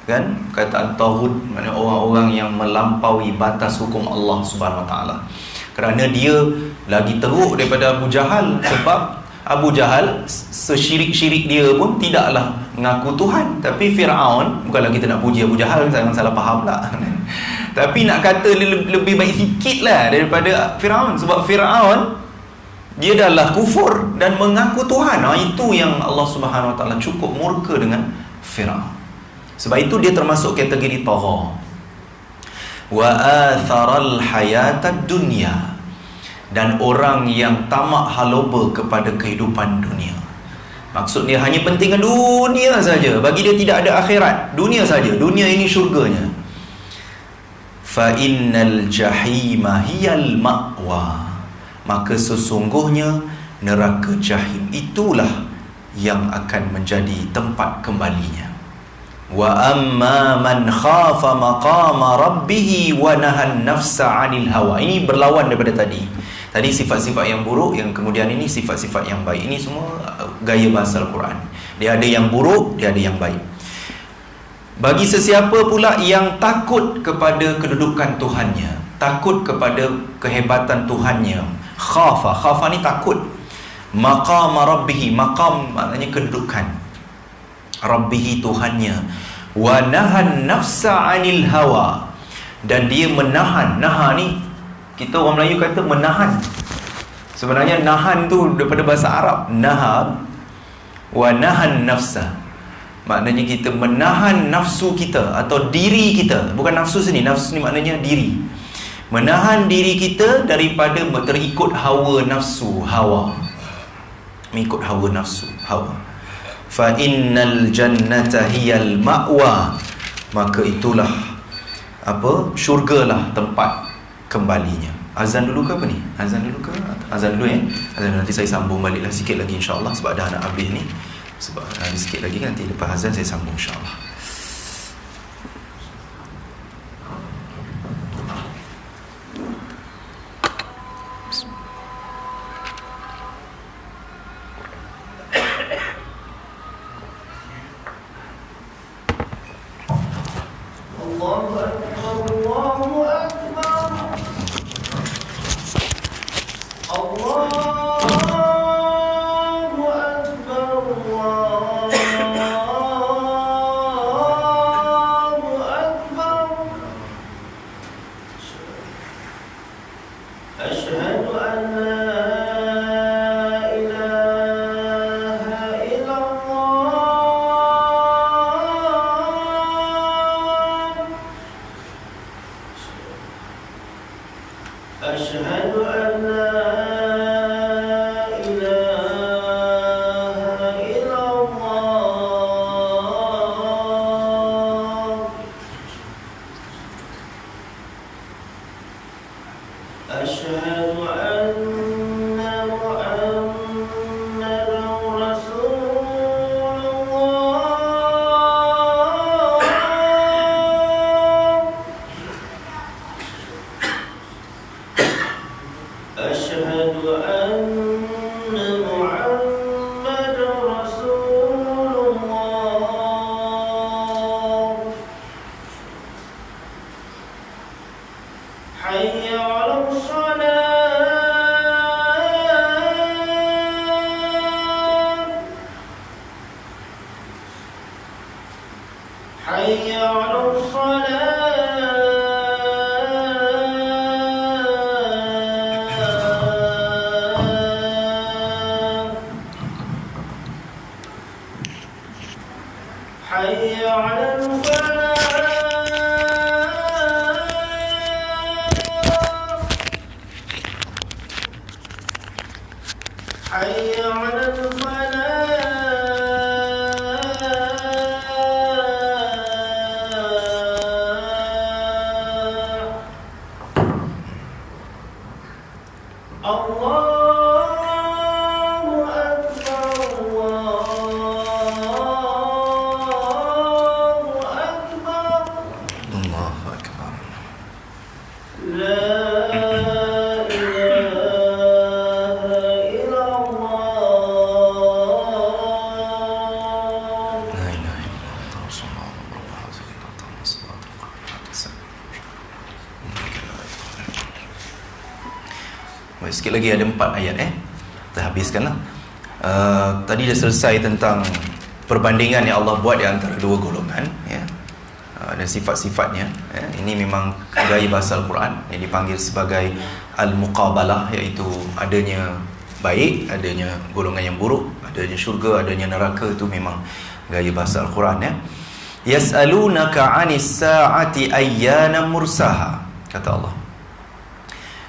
kan? Kataan taghut maknanya orang-orang yang melampaui batas hukum Allah Subhanahu wa taala. Kerana dia lagi teruk daripada Abu Jahal. Sebab Abu Jahal, sesyirik-syirik dia pun tidaklah mengaku Tuhan. Tapi Fir'aun, bukanlah kita nak puji Abu Jahal, jangan salah faham lah. Tapi nak kata lebih baik sikit lah daripada Fir'aun. Sebab Fir'aun, dia adalah kufur dan mengaku Tuhan. Itu yang Allah Subhanahu wa taala cukup murka dengan Fir'aun. Sebab itu dia termasuk kategori tagha. Wa atharal hayatad dunya, dan orang yang tamak haloba kepada kehidupan dunia. Maksud dia hanya pentingkan dunia saja. Bagi dia tidak ada akhirat, dunia saja. Dunia ini syurganya. Fa innal jahima hiyal ma'wa. Maka sesungguhnya neraka jahim itulah yang akan menjadi tempat kembalinya. Wa amma man khafa maqama rabbih wa nahan nafsa 'anil hawa. Ini berlawan daripada tadi. Tadi sifat-sifat yang buruk, yang kemudian ini sifat-sifat yang baik. Ini semua gaya bahasa Al-Quran. Dia ada yang buruk, dia ada yang baik. Bagi sesiapa pula yang takut kepada kedudukan Tuhannya, takut kepada kehebatan Tuhannya, khafa ni takut. Maqam rabbih, maqam maknanya kedudukan. Rabbih Tuhannya. Wa nahan nafsa 'anil hawa. Dan dia menahan, nahan ni kita orang Melayu kata menahan. Sebenarnya nahan tu daripada bahasa Arab, nahan wa nahan nafsa. Maknanya kita menahan nafsu kita atau diri kita. Bukan nafsu sini, nafsu ni maknanya diri. Menahan diri kita daripada terikut hawa nafsu, hawa. Mengikut hawa nafsu, hawa. Fa innal jannata hiyal ma'wa. Maka itulah syurgalah tempat kembalinya. Azan dulu ke apa ni? Azan dulu ke? Azan dulu ya. Azan dulu, nanti saya sambung baliklah sikit lagi insya-Allah sebab dah nak habis ni. Sebab ada sikit lagi kan, nanti lepas azan saya sambung insya-Allah. Sikit lagi ada 4 ayat kita habiskanlah. Tadi dah selesai tentang perbandingan yang Allah buat di antara dua golongan ya. Dan sifat-sifatnya ya. Ini memang gaya bahasa Al-Quran yang dipanggil sebagai Al-Muqabalah, iaitu adanya baik, adanya golongan yang buruk, adanya syurga, adanya neraka. Itu memang gaya bahasa Al-Quran ya. Yas'alunaka 'anis sa'ati ayyana mursaha, kata Allah.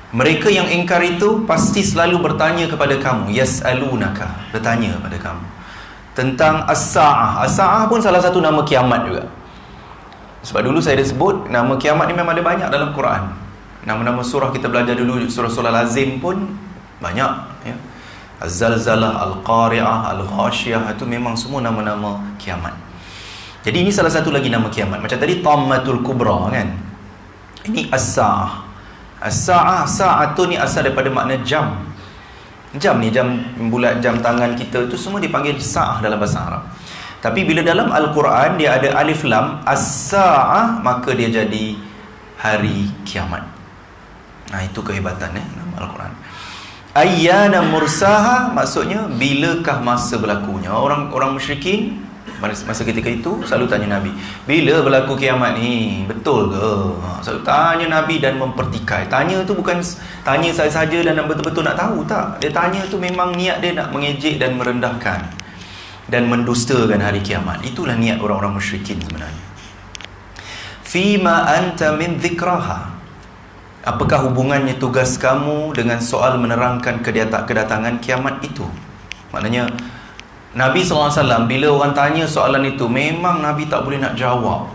Mereka yang ingkar itu pasti selalu bertanya kepada kamu. Yas'alunaka, bertanya kepada kamu. tentang as-sa'ah. As-sa'ah pun salah satu nama kiamat juga. Sebab dulu saya dah sebut, nama kiamat ni memang ada banyak dalam Quran. Nama-nama surah kita belajar dulu, surah-surah lazim pun banyak, ya. Az-zalzalah, Al-Qari'ah, Al-Ghashiyah, itu memang semua nama-nama kiamat. Jadi ini salah satu lagi nama kiamat. Macam tadi Tammatul Kubra kan. Ini as-sa'ah. As-sa'ah, sa'atu ni asal daripada makna jam. Jam ni, jam bulat, jam tangan kita, itu semua dipanggil sa'ah dalam bahasa Arab. Tapi bila dalam Al-Quran dia ada alif lam, as-sa'ah, maka dia jadi hari kiamat. Nah, itu kehebatan nama Al-Quran. Ayyana mursaha, maksudnya bilakah masa berlakunya. Orang musyrikin masa ketika itu selalu tanya Nabi, bila berlaku kiamat ni, betul ke? Selalu tanya Nabi dan mempertikai. Tanya tu bukan tanya saja-saja dan betul-betul nak tahu, tak. Dia tanya tu memang niat dia nak mengejek dan merendahkan dan mendustakan hari kiamat. Itulah niat orang-orang musyrikin sebenarnya. Fima anta min dhikraha, apakah hubungannya tugas kamu dengan soal menerangkan kedatangan kiamat itu? Maknanya Nabi SAW bila orang tanya soalan itu, memang Nabi tak boleh nak jawab.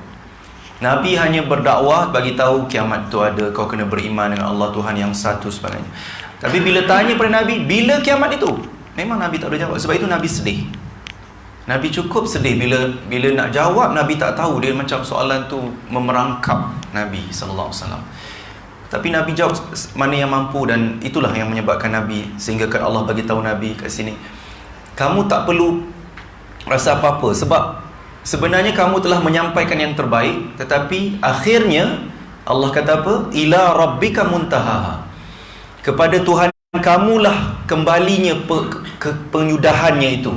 Nabi hanya berdakwah, bagi tahu kiamat tu ada, kau kena beriman dengan Allah Tuhan yang satu sebagainya. Tapi bila tanya pada Nabi, bila kiamat itu, memang Nabi tak boleh jawab. Sebab itu Nabi sedih. Nabi cukup sedih bila nak jawab, Nabi tak tahu. Dia macam soalan tu memerangkap Nabi SAW. Tapi Nabi jawab mana yang mampu, dan itulah yang menyebabkan Nabi, sehingga Allah bagi tahu Nabi kat sini, kamu tak perlu rasa apa-apa, sebab sebenarnya kamu telah menyampaikan yang terbaik. Tetapi akhirnya Allah kata apa? Ila rabbika muntaha, kepada Tuhan kamulah kembalinya penyudahannya itu.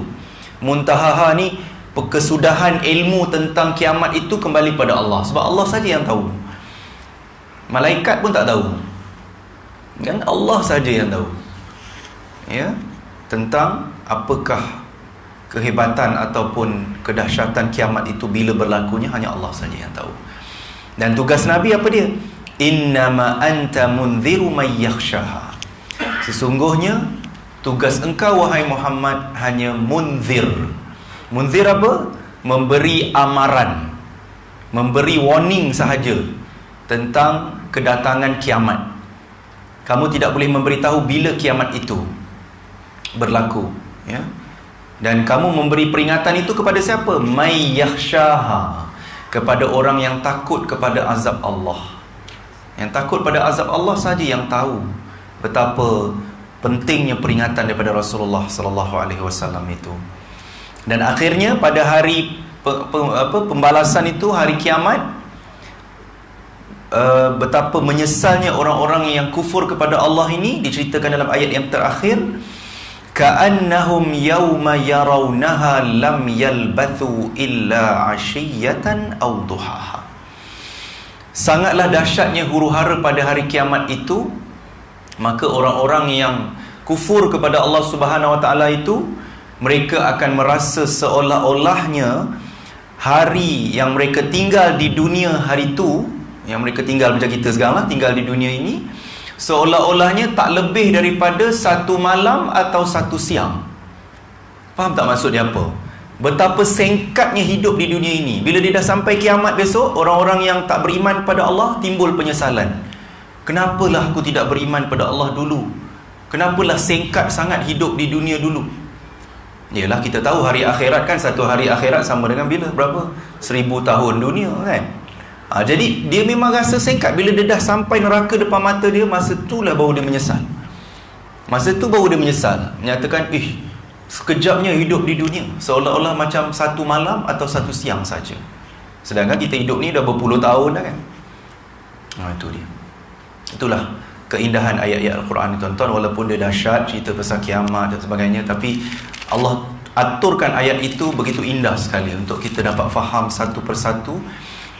Muntaha ni kesudahan ilmu tentang kiamat itu kembali pada Allah. Sebab Allah saja yang tahu. Malaikat pun tak tahu, kan? Allah saja yang tahu, ya, tentang apakah kehebatan ataupun kedahsyatan kiamat itu bila berlakunya, hanya Allah saja yang tahu. Dan tugas Nabi apa dia? Innama anta munziru may yakhshaha, sesungguhnya tugas engkau wahai Muhammad hanya munzir. Munzir apa? Memberi amaran, memberi warning sahaja tentang kedatangan kiamat. Kamu tidak boleh memberitahu bila kiamat itu berlaku, ya. Dan kamu memberi peringatan itu kepada siapa? May yakhshaha, kepada orang yang takut kepada azab Allah. Yang takut pada azab Allah saja yang tahu betapa pentingnya peringatan daripada Rasulullah sallallahu alaihi wasallam itu. Dan akhirnya pada hari pembalasan itu, hari kiamat, betapa menyesalnya orang-orang yang kufur kepada Allah ini diceritakan dalam ayat yang terakhir, ka'annahum yawma yarawnaha lam yalbathu illa 'ashiyatan aw duhaha. Sangatlah dahsyatnya huru-hara pada hari kiamat itu, maka orang-orang yang kufur kepada Allah Subhanahu wa taala itu, mereka akan merasa seolah-olahnya hari yang mereka tinggal di dunia hari itu, yang mereka tinggal macam kita sekarang lah, tinggal di dunia ini, seolah-olahnya tak lebih daripada satu malam atau satu siang. Faham tak maksud dia apa? Betapa singkatnya hidup di dunia ini. Bila dia dah sampai kiamat besok, orang-orang yang tak beriman pada Allah timbul penyesalan. Kenapalah aku tidak beriman pada Allah dulu? Kenapalah singkat sangat hidup di dunia dulu? Yalah, kita tahu hari akhirat kan, satu hari akhirat sama dengan bila? Berapa? 1000 tahun dunia kan? Jadi dia memang rasa singkat. Bila dia dah sampai neraka depan mata dia, masa itulah baru dia menyesal. Masa tu baru dia menyesal, menyatakan, sekejapnya hidup di dunia, seolah-olah macam satu malam atau satu siang saja. Sedangkan kita hidup ni dah berpuluh tahun dah kan. Itu dia. Itulah keindahan ayat-ayat Al-Quran ni, tuan-tuan. Walaupun dia dahsyat, cerita pasal kiamat dan sebagainya, tapi Allah aturkan ayat itu begitu indah sekali untuk kita dapat faham satu persatu.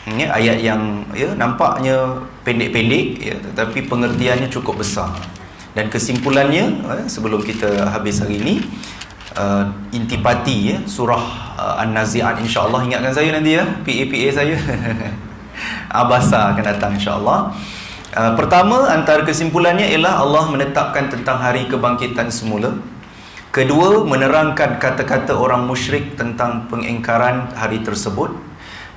Ayat yang nampaknya pendek-pendek, tetapi pengertiannya cukup besar. Dan kesimpulannya, sebelum kita habis hari ini, intipati surah An-Nazi'at, insya-Allah ingatkan saya nanti PA saya. Abasa akan datang insya-Allah. Pertama, antara kesimpulannya ialah Allah menetapkan tentang hari kebangkitan semula. Kedua, menerangkan kata-kata orang musyrik tentang pengingkaran hari tersebut.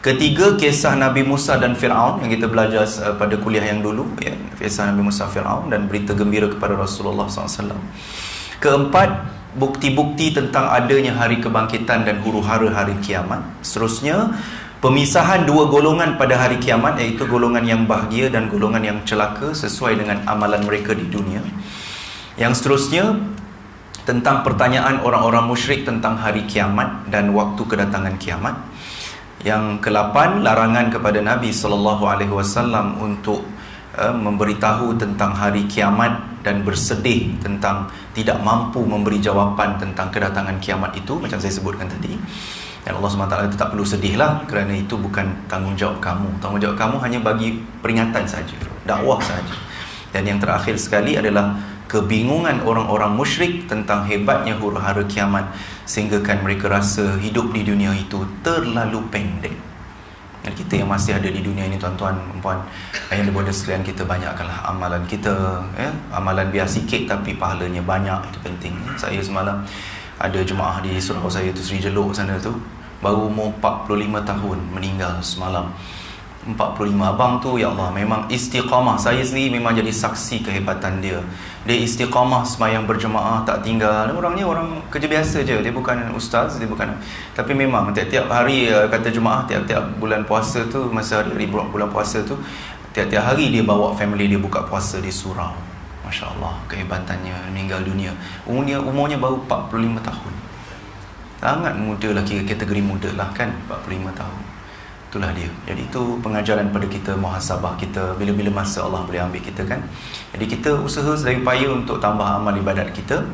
Ketiga, kisah Nabi Musa dan Fir'aun yang kita belajar pada kuliah yang dulu, ya, kisah Nabi Musa Fir'aun dan berita gembira kepada Rasulullah SAW. Keempat, bukti-bukti tentang adanya hari kebangkitan dan huru-hara hari kiamat. Seterusnya, pemisahan dua golongan pada hari kiamat, iaitu golongan yang bahagia dan golongan yang celaka sesuai dengan amalan mereka di dunia. Yang seterusnya, tentang pertanyaan orang-orang musyrik tentang hari kiamat dan waktu kedatangan kiamat. Yang ke-8, larangan kepada Nabi SAW untuk memberitahu tentang hari kiamat dan bersedih tentang tidak mampu memberi jawapan tentang kedatangan kiamat itu, macam saya sebutkan tadi. Dan Allah SWT tak perlu sedihlah, kerana itu bukan tanggungjawab kamu. Tanggungjawab kamu hanya bagi peringatan saja, dakwah saja. Dan yang terakhir sekali adalah kebingungan orang-orang musyrik tentang hebatnya huru-hara kiamat, sehinggakan mereka rasa hidup di dunia itu terlalu pendek. Dan kita yang masih ada di dunia ini, tuan-tuan, puan, ayah dan bonda sekalian, kita banyakkanlah amalan kita, ya? Amalan biar sikit tapi pahalanya banyak, itu penting. Saya semalam ada jemaah di surau saya tu, Seri Jeluk sana tu, baru umur 45 tahun meninggal semalam. 45. Abang tu, ya Allah, memang istiqamah. Saya sendiri memang jadi saksi kehebatan dia. Dia istiqamah sembahyang berjemaah, tak tinggal. Orangnya orang kerja biasa je, dia bukan ustaz, dia bukan. Tapi memang tiap-tiap hari, kata jemaah, tiap-tiap bulan puasa tu, masa hari bulan puasa tu, tiap-tiap hari dia bawa family dia buka puasa di surau. Masya Allah, kehebatannya, meninggal dunia. Umurnya baru 45 tahun. Sangat muda lah, kira kategori muda lah kan, 45 tahun. Itulah dia. Jadi itu pengajaran pada kita, muhasabah kita, bila-bila masa Allah boleh ambil kita kan. Jadi kita usaha sedaya upaya untuk tambah amal ibadat kita,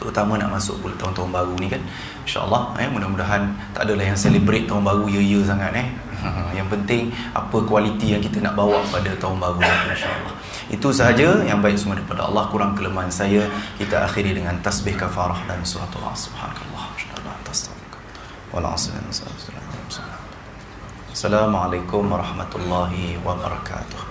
terutama nak masuk tahun-tahun baru ni kan. InsyaAllah, mudah-mudahan tak adalah yang celebrate tahun baru ya-ya sangat Yang penting apa kualiti yang kita nak bawa pada tahun baru ni, insyaAllah. Itu sahaja, yang baik semua daripada Allah, kurang kelemahan saya. Kita akhiri dengan tasbih kafarah dan suratul subhanallah. Assalamualaikum warahmatullahi wabarakatuh.